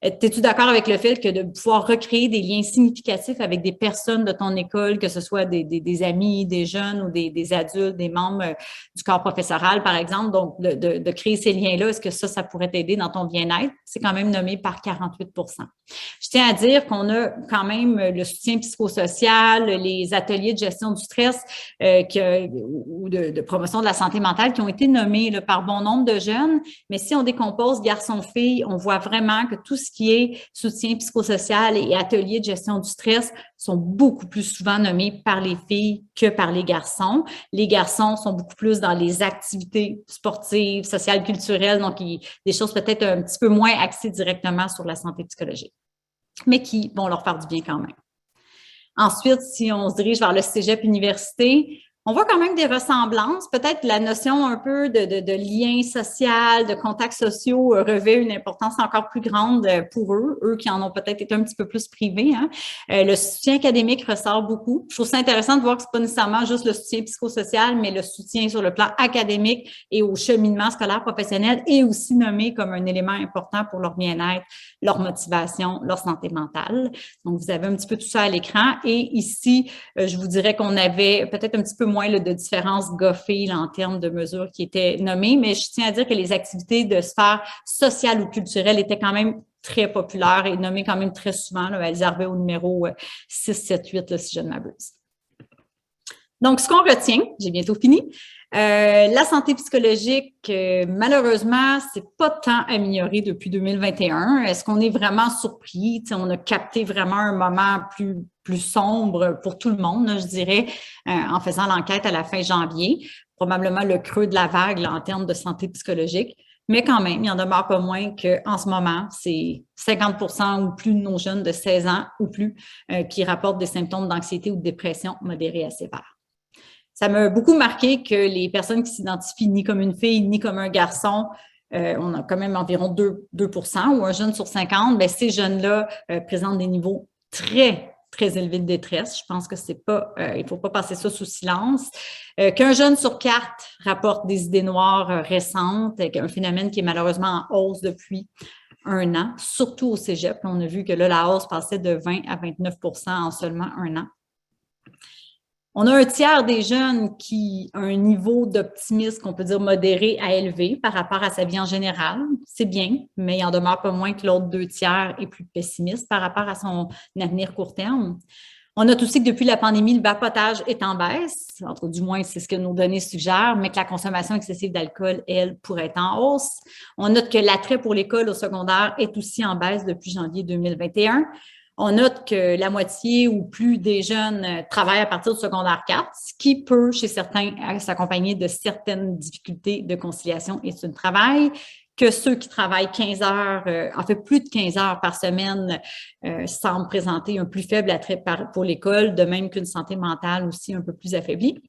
es-tu d'accord avec le fait que de pouvoir recréer des liens significatifs avec des personnes de ton école, que ce soit des amis, des jeunes ou des adultes, des membres du corps professoral, par exemple, donc de créer ces liens-là, est-ce que ça pourrait t'aider dans ton bien-être? C'est quand même nommé par 48%. Je tiens à dire qu'on a quand même le soutien psychosocial, les ateliers de gestion du stress ou de promotion de la santé mentale qui ont été nommés là, par bon nombre de jeunes, mais si on décompose garçons-filles, on voit vraiment que tout ce qui est soutien psychosocial et ateliers de gestion du stress sont beaucoup plus souvent nommés par les filles que par les garçons. Les garçons sont beaucoup plus dans les activités sportives, sociales, culturelles, donc des choses peut-être un petit peu moins axées directement sur la santé psychologique, mais qui vont leur faire du bien quand même. Ensuite, si on se dirige vers le cégep université, on voit quand même des ressemblances. Peut-être la notion un peu de lien social, de contacts sociaux revêt une importance encore plus grande pour eux qui en ont peut-être été un petit peu plus privés. Hein. Le soutien académique ressort beaucoup. Je trouve ça intéressant de voir que c'est pas nécessairement juste le soutien psychosocial, mais le soutien sur le plan académique et au cheminement scolaire professionnel est aussi nommé comme un élément important pour leur bien-être, leur motivation, leur santé mentale. Donc, vous avez un petit peu tout ça à l'écran. Et ici, je vous dirais qu'on avait peut-être un petit peu moins de différences goffées en termes de mesures qui étaient nommées, mais je tiens à dire que les activités de sphère sociale ou culturelle étaient quand même très populaires et nommées quand même très souvent. Là, elles arrivaient au numéro 6, 7, 8, là, si je ne m'abuse. Donc, ce qu'on retient, j'ai bientôt fini, la santé psychologique, malheureusement, c'est pas tant amélioré depuis 2021. Est-ce qu'on est vraiment surpris? T'sais, on a capté vraiment un moment plus sombre pour tout le monde, là, je dirais, en faisant l'enquête à la fin janvier. Probablement le creux de la vague là, en termes de santé psychologique. Mais quand même, il en demeure pas moins qu'en ce moment, c'est 50% ou plus de nos jeunes de 16 ans ou plus qui rapportent des symptômes d'anxiété ou de dépression modérés à sévères. Ça m'a beaucoup marqué que les personnes qui s'identifient ni comme une fille ni comme un garçon, on a quand même environ 2% ou un jeune sur 50, bien, ces jeunes-là présentent des niveaux très élevés de détresse. Je pense que c'est pas, il ne faut pas passer ça sous silence. Qu'un jeune sur 4 rapporte des idées noires récentes, un phénomène qui est malheureusement en hausse depuis un an, surtout au cégep. On a vu que là, la hausse passait de 20 à 29% en seulement un an. On a un tiers des jeunes qui ont un niveau d'optimisme qu'on peut dire modéré à élevé par rapport à sa vie en général. C'est bien, mais il en demeure pas moins que l'autre 2 tiers est plus pessimiste par rapport à son avenir court terme. On note aussi que depuis la pandémie, le vapotage est en baisse, entre du moins c'est ce que nos données suggèrent, mais que la consommation excessive d'alcool, elle, pourrait être en hausse. On note que l'attrait pour l'école au secondaire est aussi en baisse depuis janvier 2021. On note que la moitié ou plus des jeunes travaillent à partir du secondaire 4, ce qui peut, chez certains, s'accompagner de certaines difficultés de conciliation et de travail, que ceux qui travaillent 15 heures, en fait plus de 15 heures par semaine, semblent présenter un plus faible attrait pour l'école, de même qu'une santé mentale aussi un peu plus affaiblie.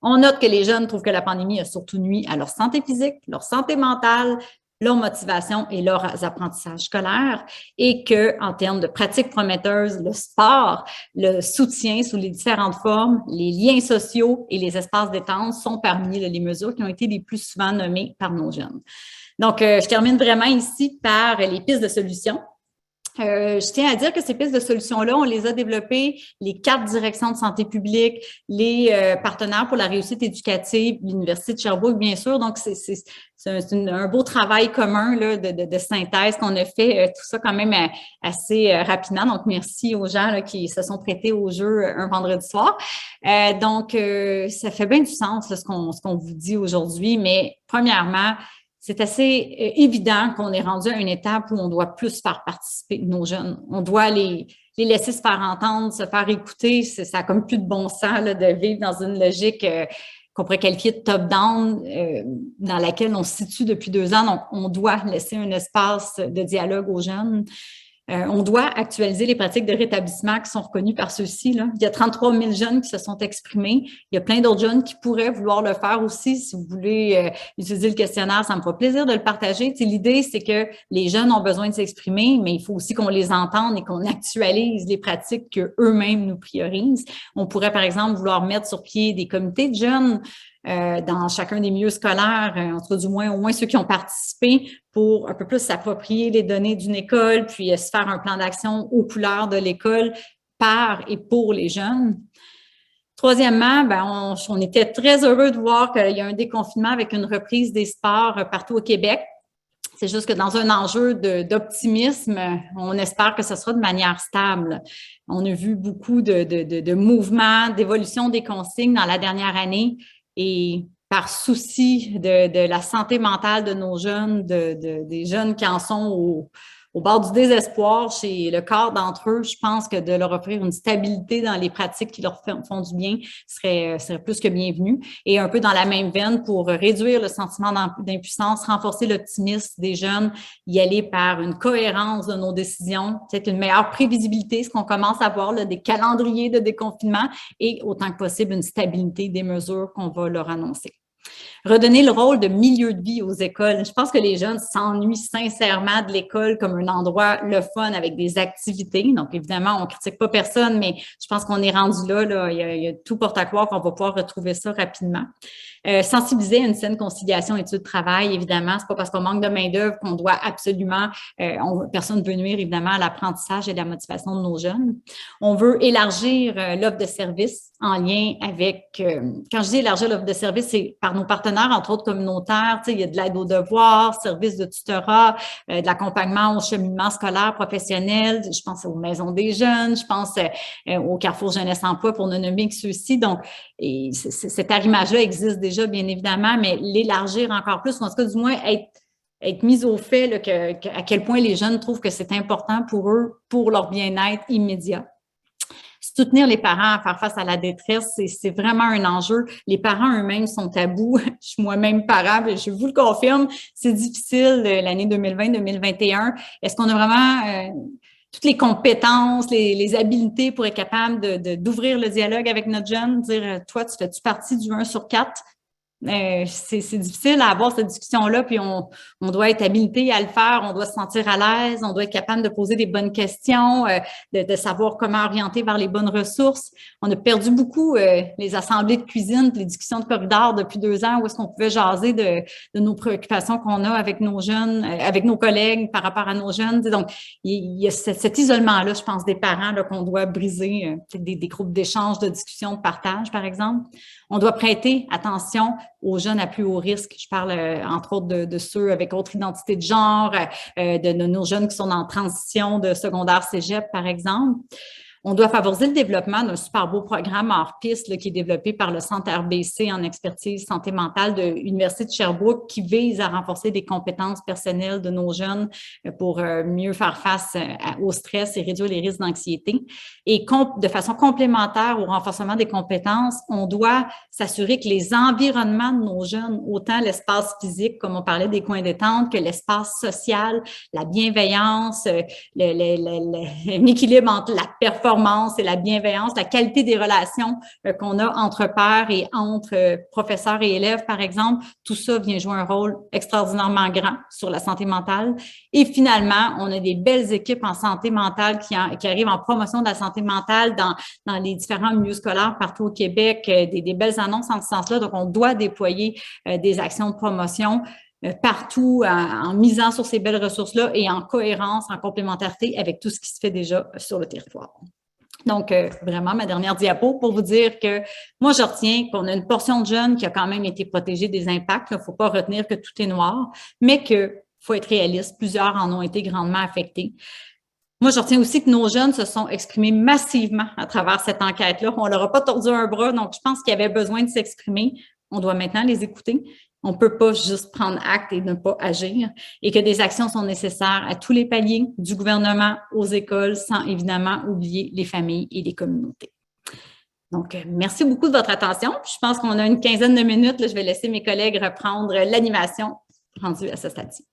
On note que les jeunes trouvent que la pandémie a surtout nui à leur santé physique, leur santé mentale, leur motivation et leurs apprentissages scolaires et que, en termes de pratiques prometteuses, le sport, le soutien sous les différentes formes, les liens sociaux et les espaces détente sont parmi les mesures qui ont été les plus souvent nommées par nos jeunes. Donc, je termine vraiment ici par les pistes de solutions. Je tiens à dire que ces pistes de solutions-là, on les a développées, les 4 directions de santé publique, les partenaires pour la réussite éducative, l'Université de Sherbrooke, bien sûr. Donc, c'est un beau travail commun là, de synthèse qu'on a fait, tout ça quand même assez rapidement. Donc, merci aux gens là, qui se sont prêtés au jeu un vendredi soir. Donc, ça fait bien du sens là, ce qu'on vous dit aujourd'hui, mais premièrement, c'est assez évident qu'on est rendu à une étape où on doit plus faire participer nos jeunes. On doit les laisser se faire entendre, se faire écouter. Ça a comme plus de bon sens là, de vivre dans une logique qu'on pourrait qualifier de top-down, dans laquelle on se situe depuis 2 ans. Donc, on doit laisser un espace de dialogue aux jeunes. On doit actualiser les pratiques de rétablissement qui sont reconnues par ceux-ci. Là. Il y a 33 000 jeunes qui se sont exprimés. Il y a plein d'autres jeunes qui pourraient vouloir le faire aussi. Si vous voulez utiliser le questionnaire, ça me fera plaisir de le partager. L'idée, c'est que les jeunes ont besoin de s'exprimer, mais il faut aussi qu'on les entende et qu'on actualise les pratiques qu'eux-mêmes nous priorisent. On pourrait, par exemple, vouloir mettre sur pied des comités de jeunes dans chacun des milieux scolaires, en tout cas du moins, au moins ceux qui ont participé, pour un peu plus s'approprier les données d'une école, puis se faire un plan d'action aux couleurs de l'école par et pour les jeunes. Troisièmement, on était très heureux de voir qu'il y a un déconfinement avec une reprise des sports partout au Québec. C'est juste que dans un enjeu d'optimisme, on espère que ce sera de manière stable. On a vu beaucoup de mouvements, d'évolution des consignes dans la dernière année. Et par souci de la santé mentale de nos jeunes, des jeunes qui en sont au bord du désespoir chez le quart d'entre eux, je pense que de leur offrir une stabilité dans les pratiques qui leur font du bien serait plus que bienvenu. Et un peu dans la même veine, pour réduire le sentiment d'impuissance, renforcer l'optimisme des jeunes, y aller par une cohérence de nos décisions, peut-être une meilleure prévisibilité, ce qu'on commence à voir, là, des calendriers de déconfinement et autant que possible une stabilité des mesures qu'on va leur annoncer. Redonner le rôle de milieu de vie aux écoles. Je pense que les jeunes s'ennuient sincèrement de l'école comme un endroit le fun avec des activités. Donc, évidemment, on ne critique pas personne, mais je pense qu'on est rendu là. Il y a tout porte à croire qu'on va pouvoir retrouver ça rapidement. Sensibiliser à une saine conciliation études-travail, évidemment. C'est pas parce qu'on manque de main-d'œuvre qu'on doit absolument, personne ne veut nuire, évidemment, à l'apprentissage et à la motivation de nos jeunes. On veut élargir l'offre de services en lien avec, quand je dis élargir l'offre de services, c'est par nos partenaires, entre autres communautaires. Il y a de l'aide aux devoirs, services de tutorat, de l'accompagnement au cheminement scolaire professionnel. Je pense aux maisons des jeunes, je pense au Carrefour Jeunesse Emploi pour ne nommer que ceux-ci. Donc, cet arrimage-là existe déjà, bien évidemment, mais l'élargir encore plus, ou en tout cas, du moins, être mis au fait là, à quel point les jeunes trouvent que c'est important pour eux, pour leur bien-être immédiat. Soutenir les parents à faire face à la détresse, c'est vraiment un enjeu. Les parents eux-mêmes sont tabous. Je suis moi-même parent, je vous le confirme, c'est difficile l'année 2020-2021. Est-ce qu'on a vraiment toutes les compétences, les habiletés pour être capable d'ouvrir le dialogue avec notre jeune, dire « Toi, tu fais-tu partie du 1 sur 4? » C'est difficile à avoir cette discussion-là, puis on doit être habilité à le faire, on doit se sentir à l'aise, on doit être capable de poser des bonnes questions, de savoir comment orienter vers les bonnes ressources. On a perdu beaucoup les assemblées de cuisine, les discussions de corridor depuis 2 ans, où est-ce qu'on pouvait jaser de nos préoccupations qu'on a avec nos jeunes, avec nos collègues par rapport à nos jeunes. Donc, il y a cet isolement-là, je pense, des parents qu'on doit briser, des groupes d'échange, de discussion, de partage, par exemple. On doit prêter attention aux jeunes à plus haut risque. Je parle entre autres de ceux avec autre identité de genre, de nos jeunes qui sont en transition de secondaire cégep, par exemple. On doit favoriser le développement d'un super beau programme hors piste là, qui est développé par le Centre RBC en expertise santé mentale de l'Université de Sherbrooke qui vise à renforcer des compétences personnelles de nos jeunes pour mieux faire face au stress et réduire les risques d'anxiété. Et de façon complémentaire au renforcement des compétences, on doit s'assurer que les environnements de nos jeunes, autant l'espace physique, comme on parlait des coins détente, que l'espace social, la bienveillance, un équilibre entre la performance et la bienveillance, la qualité des relations qu'on a entre pairs et entre professeurs et élèves, par exemple, tout ça vient jouer un rôle extraordinairement grand sur la santé mentale. Et finalement, on a des belles équipes en santé mentale qui arrivent en promotion de la santé mentale dans les différents milieux scolaires partout au Québec, des belles annonces en ce sens-là. Donc, on doit déployer des actions de promotion. partout en misant sur ces belles ressources-là et en cohérence, en complémentarité avec tout ce qui se fait déjà sur le territoire. Donc, vraiment, ma dernière diapo pour vous dire que moi, je retiens qu'on a une portion de jeunes qui a quand même été protégée des impacts. Il ne faut pas retenir que tout est noir, mais qu'il faut être réaliste. Plusieurs en ont été grandement affectés. Moi, je retiens aussi que nos jeunes se sont exprimés massivement à travers cette enquête-là. On ne leur a pas tordu un bras, donc je pense qu'ils avaient besoin de s'exprimer. On doit maintenant les écouter. On ne peut pas juste prendre acte et ne pas agir et que des actions sont nécessaires à tous les paliers, du gouvernement aux écoles, sans évidemment oublier les familles et les communautés. Donc, merci beaucoup de votre attention. Je pense qu'on a une quinzaine de minutes. Là, je vais laisser mes collègues reprendre l'animation rendue à ce stade-ci.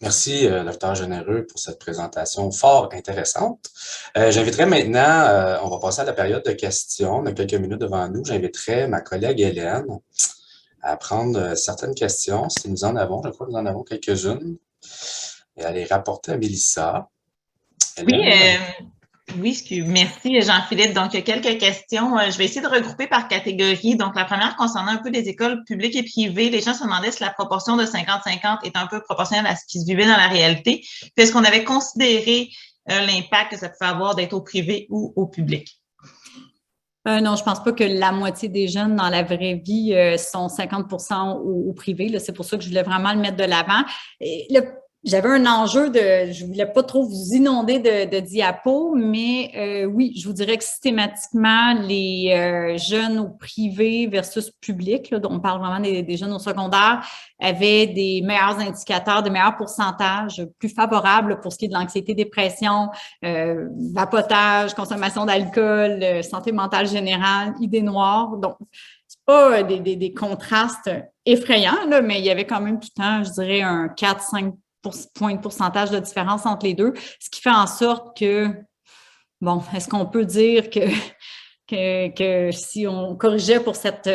Merci, Dr. Généreux, pour cette présentation fort intéressante. J'inviterai maintenant, on va passer à la période de questions. On a quelques minutes devant nous. J'inviterai ma collègue Hélène à prendre certaines questions, si nous en avons. Je crois que nous en avons quelques-unes. Et à les rapporter à Mélissa. Hélène. Oui, merci Jean-Philippe. Donc, il y a quelques questions. Je vais essayer de regrouper par catégorie. Donc, la première concernant un peu les écoles publiques et privées. Les gens se demandaient si la proportion de 50-50 est un peu proportionnelle à ce qui se vivait dans la réalité. Puis, est-ce qu'on avait considéré l'impact que ça pouvait avoir d'être au privé ou au public? Non, je pense pas que la moitié des jeunes dans la vraie vie sont 50% au privé. Là, c'est pour ça que je voulais vraiment le mettre de l'avant. J'avais un enjeu je voulais pas trop vous inonder de diapos, mais oui, je vous dirais que systématiquement, les jeunes au privé versus public, là, dont on parle vraiment des jeunes au secondaire, avaient des meilleurs indicateurs, des meilleurs pourcentages plus favorables pour ce qui est de l'anxiété, dépression, vapotage, consommation d'alcool, santé mentale générale, idées noires. Donc, c'est pas des contrastes effrayants, là, mais il y avait quand même tout le temps, je dirais, un 4-5 points de pourcentage de différence entre les deux, ce qui fait en sorte que, bon, est-ce qu'on peut dire que si on corrigeait pour cette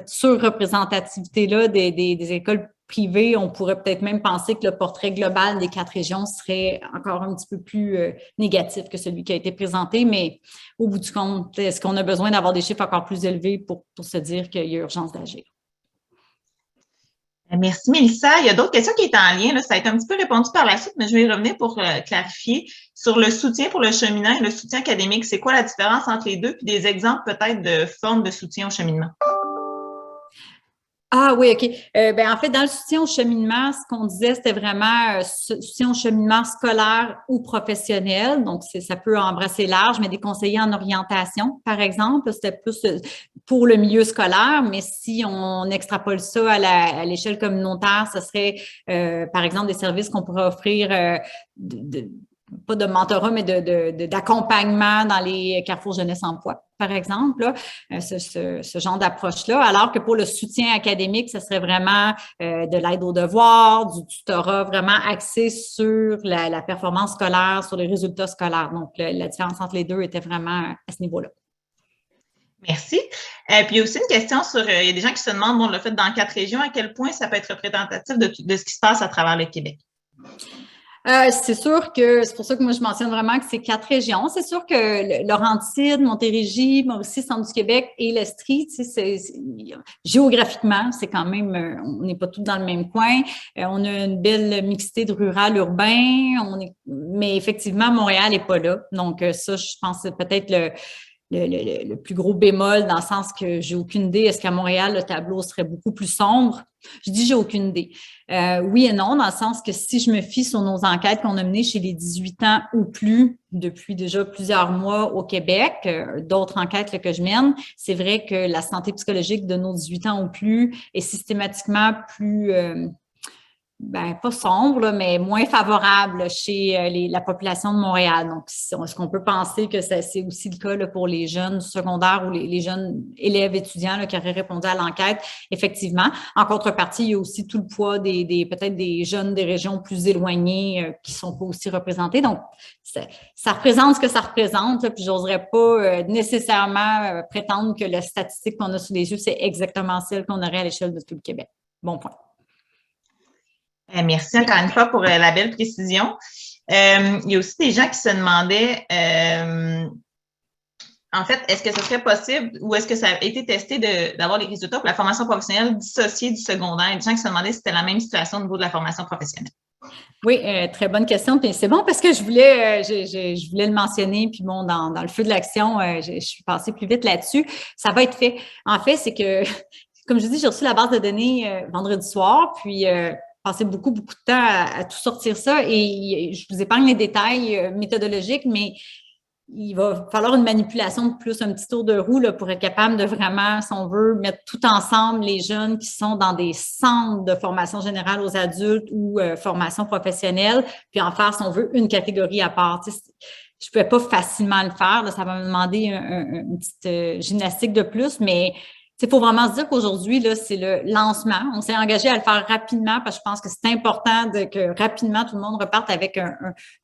surreprésentativité-là des écoles privées, on pourrait peut-être même penser que le portrait global des 4 régions serait encore un petit peu plus négatif que celui qui a été présenté, mais au bout du compte, est-ce qu'on a besoin d'avoir des chiffres encore plus élevés pour se dire qu'il y a urgence d'agir? Merci, Mélissa. Il y a d'autres questions qui étaient en lien. Là. Ça a été un petit peu répondu par la suite, mais je vais y revenir pour clarifier. Sur le soutien pour le cheminement et le soutien académique, c'est quoi la différence entre les deux? Puis des exemples peut-être de formes de soutien au cheminement. Ah oui, OK. En fait, dans le soutien au cheminement, ce qu'on disait, c'était vraiment soutien au cheminement scolaire ou professionnel. Donc, ça peut embrasser large, mais des conseillers en orientation, par exemple, c'était plus pour le milieu scolaire. Mais si on extrapole ça à l'échelle communautaire, ce serait, par exemple, des services qu'on pourrait offrir pas de mentorat, mais d'accompagnement dans les carrefours jeunesse-emploi, par exemple, là, ce genre d'approche-là. Alors que pour le soutien académique, ce serait vraiment de l'aide aux devoirs, du tutorat vraiment axé sur la performance scolaire, sur les résultats scolaires. Donc, la différence entre les deux était vraiment à ce niveau-là. Merci. Puis, il y a aussi une question sur, il y a des gens qui se demandent, bon, le fait dans 4 régions, à quel point ça peut être représentatif de ce qui se passe à travers le Québec? C'est sûr que c'est pour ça que moi je mentionne vraiment que c'est 4 régions. C'est sûr que Laurentides, Montérégie, Mauricie, Centre du Québec et l'Estrie, tu sais, géographiquement, c'est quand même, on n'est pas tous dans le même coin. On a une belle mixité de rural, urbain. Mais effectivement, Montréal n'est pas là. Donc ça, je pense que c'est peut-être le plus gros bémol dans le sens que j'ai aucune idée. Est-ce qu'à Montréal, le tableau serait beaucoup plus sombre? Je dis j'ai aucune idée. Oui et non, dans le sens que si je me fie sur nos enquêtes qu'on a menées chez les 18 ans ou plus depuis déjà plusieurs mois au Québec, d'autres enquêtes là, que je mène, c'est vrai que la santé psychologique de nos 18 ans ou plus est systématiquement plus... pas sombre, là, mais moins favorable chez la population de Montréal. Donc, est-ce qu'on peut penser que c'est aussi le cas là, pour les jeunes secondaires ou les jeunes élèves étudiants là, qui auraient répondu à l'enquête? Effectivement. En contrepartie, il y a aussi tout le poids peut-être des jeunes des régions plus éloignées qui ne sont pas aussi représentés. Donc, ça représente ce que ça représente, là, puis j'oserais pas nécessairement prétendre que la statistique qu'on a sous les yeux, c'est exactement celle qu'on aurait à l'échelle de tout le Québec. Bon point. Merci encore une fois pour la belle précision. Il y a aussi des gens qui se demandaient en fait, est-ce que ce serait possible ou est-ce que ça a été testé d'avoir les résultats pour la formation professionnelle dissociée du secondaire? Il y a des gens qui se demandaient si c'était la même situation au niveau de la formation professionnelle. Oui, très bonne question. Puis c'est bon parce que je voulais le mentionner. Puis bon, dans le feu de l'action, je suis passée plus vite là-dessus. Ça va être fait. En fait, c'est que, comme je dis, j'ai reçu la base de données vendredi soir, puis passé beaucoup de temps à tout sortir ça. Et je vous épargne les détails méthodologiques, mais il va falloir une manipulation plus un petit tour de roue là, pour être capable de vraiment, si on veut, mettre tout ensemble les jeunes qui sont dans des centres de formation générale aux adultes ou formation professionnelle, puis en faire, si on veut, une catégorie à part. Tu sais, je ne pouvais pas facilement le faire. Là, ça va me demander une petite gymnastique de plus, mais il faut vraiment se dire qu'aujourd'hui, là, c'est le lancement. On s'est engagé à le faire rapidement parce que je pense que c'est important que rapidement tout le monde reparte avec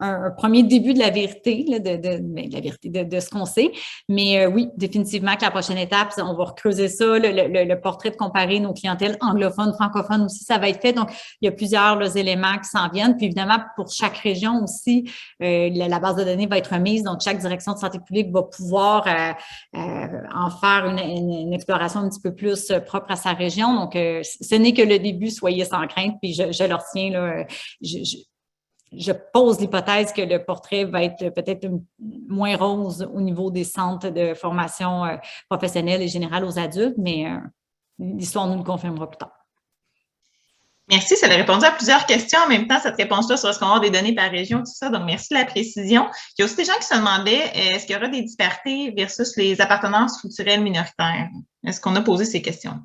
un premier début de la vérité, là, de ce qu'on sait. Mais oui, définitivement que la prochaine étape, on va recreuser ça, le portrait de comparer nos clientèles anglophones, francophones aussi, ça va être fait. Donc, il y a plusieurs éléments qui s'en viennent. Puis évidemment, pour chaque région aussi, la base de données va être remise. Donc, chaque direction de santé publique va pouvoir en faire une exploration un petit peu plus propre à sa région. Donc, ce n'est que le début, soyez sans crainte, puis je leur tiens, là, je pose l'hypothèse que le portrait va être peut-être moins rose au niveau des centres de formation professionnelle et générale aux adultes, mais l'histoire nous le confirmera plus tard. Merci, ça a répondu à plusieurs questions en même temps, cette réponse-là sur est-ce qu'on va avoir des données par région, tout ça. Donc, merci de la précision. Il y a aussi des gens qui se demandaient est-ce qu'il y aura des disparités versus les appartenances culturelles minoritaires? Est-ce qu'on a posé ces questions?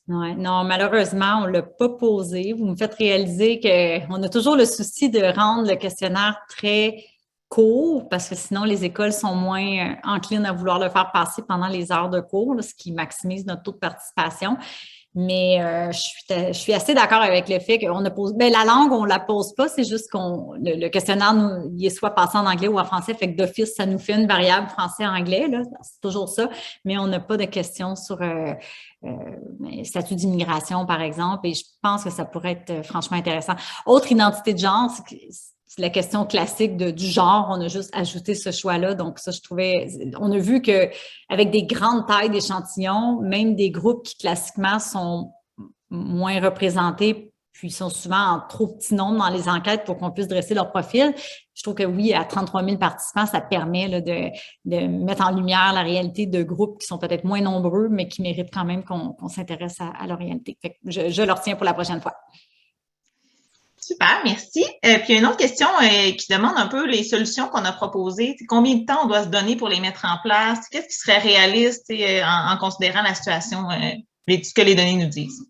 Ouais, non, malheureusement, on ne l'a pas posé. Vous me faites réaliser qu'on a toujours le souci de rendre le questionnaire très court parce que sinon, les écoles sont moins enclines à vouloir le faire passer pendant les heures de cours, là, ce qui maximise notre taux de participation. Mais je suis assez d'accord avec le fait qu'on a posé. La langue, on la pose pas, c'est juste le questionnaire, il est soit passé en anglais ou en français, fait que d'office, ça nous fait une variable français-anglais, là, c'est toujours ça, mais on n'a pas de questions sur statut d'immigration, par exemple, et je pense que ça pourrait être franchement intéressant. Autre identité de genre, c'est la question classique du genre. On a juste ajouté ce choix-là. Donc, ça, on a vu qu'avec des grandes tailles d'échantillons, même des groupes qui classiquement sont moins représentés, puis sont souvent en trop petit nombre dans les enquêtes pour qu'on puisse dresser leur profil. Je trouve que oui, à 33 000 participants, ça permet là, de mettre en lumière la réalité de groupes qui sont peut-être moins nombreux, mais qui méritent quand même qu'on s'intéresse à leur réalité. Fait que je le retiens pour la prochaine fois. Super, merci. Puis, il y a une autre question qui demande un peu les solutions qu'on a proposées. Combien de temps on doit se donner pour les mettre en place? Qu'est-ce qui serait réaliste en considérant la situation, ce que les données nous disent?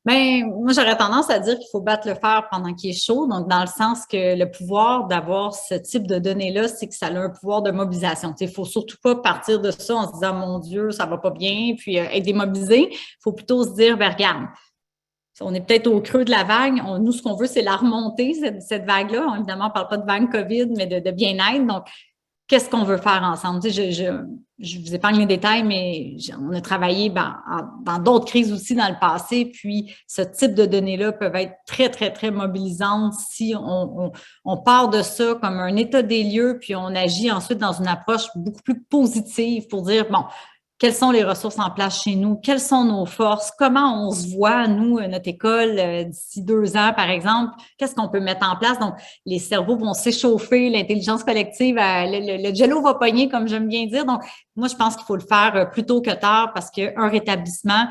Bien, moi, j'aurais tendance à dire qu'il faut battre le fer pendant qu'il est chaud. Donc, dans le sens que le pouvoir d'avoir ce type de données-là, c'est que ça a un pouvoir de mobilisation. Il ne faut surtout pas partir de ça en se disant, mon Dieu, ça va pas bien, puis être démobilisé. Il faut plutôt se dire, ben, regarde, on est peut-être au creux de la vague. Nous, ce qu'on veut, c'est la remontée, cette vague-là. Évidemment, on ne parle pas de vague COVID, mais de bien-être. Donc, qu'est-ce qu'on veut faire ensemble? Tu sais, je vous épargne les détails, mais on a travaillé dans d'autres crises aussi dans le passé. Puis, ce type de données-là peuvent être très, très, très mobilisantes si on part de ça comme un état des lieux, puis on agit ensuite dans une approche beaucoup plus positive pour dire, bon, quelles sont les ressources en place chez nous? Quelles sont nos forces? Comment on se voit, nous, notre école, d'ici 2 ans, par exemple? Qu'est-ce qu'on peut mettre en place? Donc, les cerveaux vont s'échauffer, l'intelligence collective, le jello va pogner, comme j'aime bien dire. Donc, moi, je pense qu'il faut le faire plus tôt que tard parce qu'un rétablissement,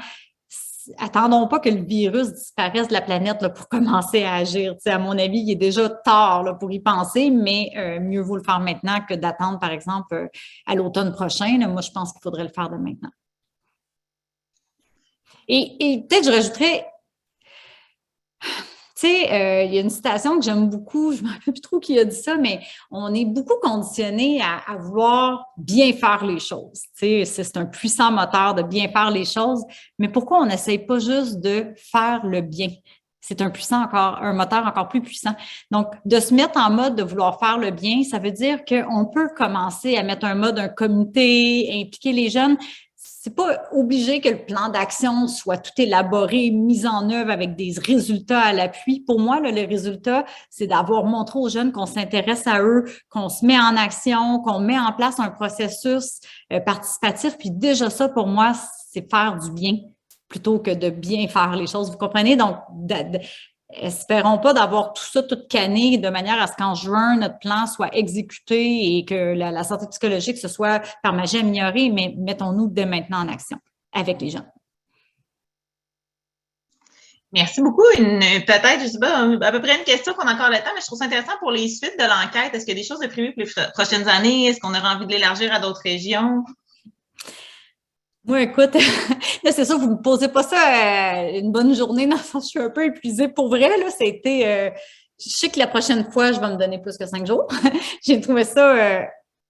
attendons pas que le virus disparaisse de la planète là, pour commencer à agir. Tu sais, à mon avis, il est déjà tard là, pour y penser, mais mieux vaut le faire maintenant que d'attendre, par exemple, à l'automne prochain. Là. Moi, je pense qu'il faudrait le faire de maintenant. Et peut-être je rajouterais, tu sais, il y a une citation que j'aime beaucoup, je ne me rappelle plus trop qui a dit ça, mais on est beaucoup conditionné à vouloir bien faire les choses. Tu sais, c'est un puissant moteur de bien faire les choses, mais pourquoi on n'essaye pas juste de faire le bien? C'est un moteur encore plus puissant. Donc, de se mettre en mode de vouloir faire le bien, ça veut dire qu'on peut commencer à mettre un comité, impliquer les jeunes. c'est pas obligé que le plan d'action soit tout élaboré, mis en œuvre avec des résultats à l'appui. Pour moi, là, le résultat, c'est d'avoir montré aux jeunes qu'on s'intéresse à eux, qu'on se met en action, qu'on met en place un processus participatif. Puis déjà ça, pour moi, c'est faire du bien plutôt que de bien faire les choses. Vous comprenez? Donc, espérons pas d'avoir tout ça tout canné de manière à ce qu'en juin, notre plan soit exécuté et que la santé psychologique se soit par magie améliorée, mais mettons-nous dès maintenant en action avec les jeunes. Merci beaucoup. Peut-être, je sais pas, à peu près une question qu'on a encore le temps, mais je trouve ça intéressant pour les suites de l'enquête. Est-ce qu'il y a des choses de prévues pour les prochaines années? Est-ce qu'on aura envie de l'élargir à d'autres régions? Moi, écoute, là, c'est sûr, vous ne me posez pas ça une bonne journée, dans le sens, je suis un peu épuisée. Pour vrai, là, ça a été, je sais que la prochaine fois, je vais me donner plus que 5 jours. J'ai trouvé ça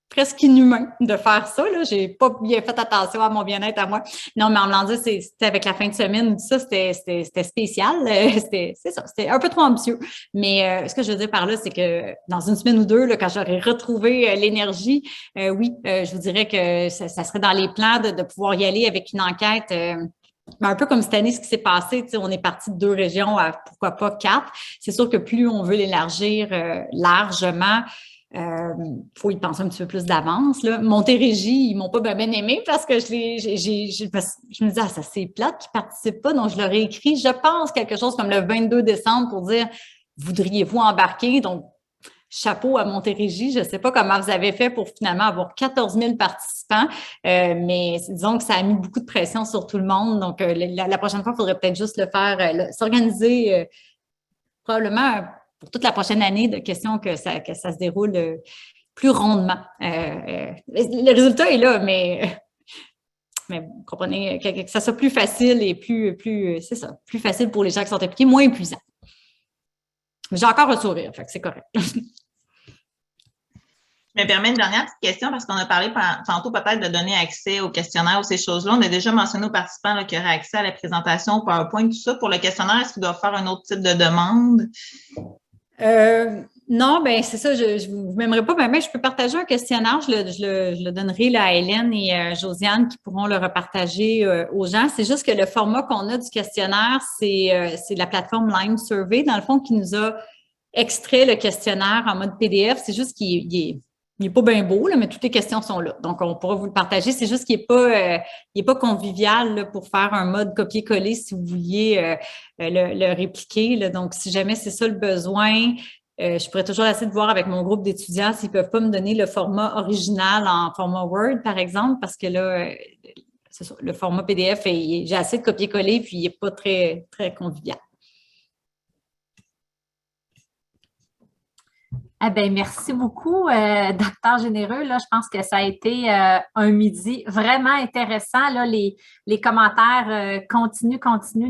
presque inhumain de faire ça, là. J'ai pas bien fait attention à mon bien-être à moi. Non, mais en me disant, c'était avec la fin de semaine, ça, c'était spécial. C'est ça, c'était un peu trop ambitieux. Mais ce que je veux dire par là, c'est que dans une semaine ou deux, là, quand j'aurai retrouvé l'énergie, oui, je vous dirais que ça serait dans les plans de pouvoir y aller avec une enquête. Un peu comme cette année, ce qui s'est passé, on est parti de 2 régions à pourquoi pas 4. C'est sûr que plus on veut l'élargir largement, faut y penser un petit peu plus d'avance. Montérégie, ils m'ont pas bien aimé parce que je me disais, ça c'est plate qui participent pas, donc je leur ai écrit, je pense, quelque chose comme le 22 décembre pour dire, voudriez-vous embarquer? Donc, chapeau à Montérégie. Je ne sais pas comment vous avez fait pour finalement avoir 14 000 participants, mais disons que ça a mis beaucoup de pression sur tout le monde. Donc, la prochaine fois, il faudrait peut-être juste le faire, s'organiser probablement pour toute la prochaine année de questions que ça se déroule plus rondement. Le résultat est là, mais vous comprenez, que ça soit plus facile et c'est ça, plus facile pour les gens qui sont impliqués, moins épuisant. Mais j'ai encore le sourire, fait que c'est correct. Je me permets une dernière petite question parce qu'on a parlé tantôt peut-être de donner accès au questionnaire ou ces choses-là. On a déjà mentionné aux participants qu'il y aurait accès à la présentation, au PowerPoint, tout ça. Pour le questionnaire, est-ce qu'ils doivent faire un autre type de demande? Non, ben c'est ça, je vous m'aimerais pas, mais je peux partager un questionnaire, je le donnerai là, à Hélène et Josiane qui pourront le repartager aux gens. C'est juste que le format qu'on a du questionnaire, c'est la plateforme Lime Survey, dans le fond, qui nous a extrait le questionnaire en mode PDF. C'est juste qu'il est pas bien beau, là, mais toutes les questions sont là. Donc, on pourra vous le partager. C'est juste qu'il est pas convivial là, pour faire un mode copier-coller si vous vouliez le répliquer. Là. Donc, si jamais c'est ça le besoin, je pourrais toujours essayer de voir avec mon groupe d'étudiants s'ils peuvent pas me donner le format original en format Word, par exemple, parce que là, c'est ça, le format PDF, j'ai assez de copier-coller, puis il n'est pas très, très convivial. Eh bien, merci beaucoup, docteur Généreux. Là, je pense que ça a été un midi vraiment intéressant. Là, les commentaires continuent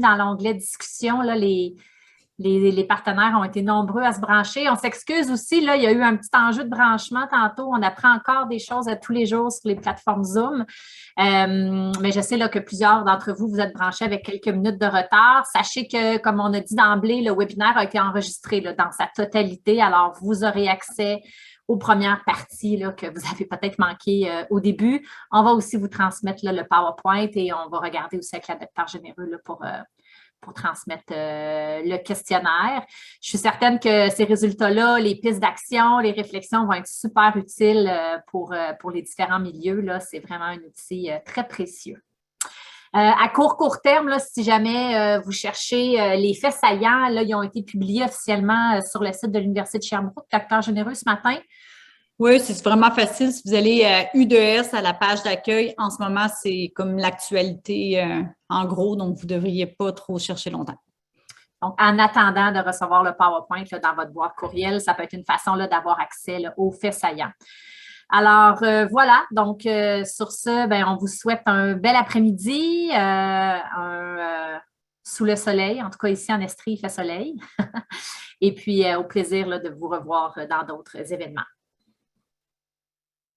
dans l'onglet discussion. Là, les partenaires ont été nombreux à se brancher. On s'excuse aussi, là, il y a eu un petit enjeu de branchement tantôt. On apprend encore des choses tous les jours sur les plateformes Zoom. Mais je sais là, que plusieurs d'entre vous, vous êtes branchés avec quelques minutes de retard. Sachez que, comme on a dit d'emblée, le webinaire a été enregistré là, dans sa totalité. Alors, vous aurez accès aux premières parties là, que vous avez peut-être manquées au début. On va aussi vous transmettre là, le PowerPoint et on va regarder aussi avec la docteur Généreux là, pour transmettre le questionnaire. Je suis certaine que ces résultats-là, les pistes d'action, les réflexions vont être super utiles pour les différents milieux. C'est vraiment un outil très précieux. À court terme, là, si jamais vous cherchez les faits saillants, là, ils ont été publiés officiellement sur le site de l'Université de Sherbrooke, docteur Généreux, ce matin. Oui, c'est vraiment facile. Si vous allez à U2S, à la page d'accueil, en ce moment, c'est comme l'actualité en gros, donc vous ne devriez pas trop chercher longtemps. Donc, en attendant de recevoir le PowerPoint là, dans votre boîte courriel, ça peut être une façon d'avoir accès là, aux faits saillants. Alors, voilà. Donc, sur ce, ben, on vous souhaite un bel après-midi, sous le soleil. En tout cas, ici en Estrie, il fait soleil. Et puis, au plaisir là, de vous revoir dans d'autres événements.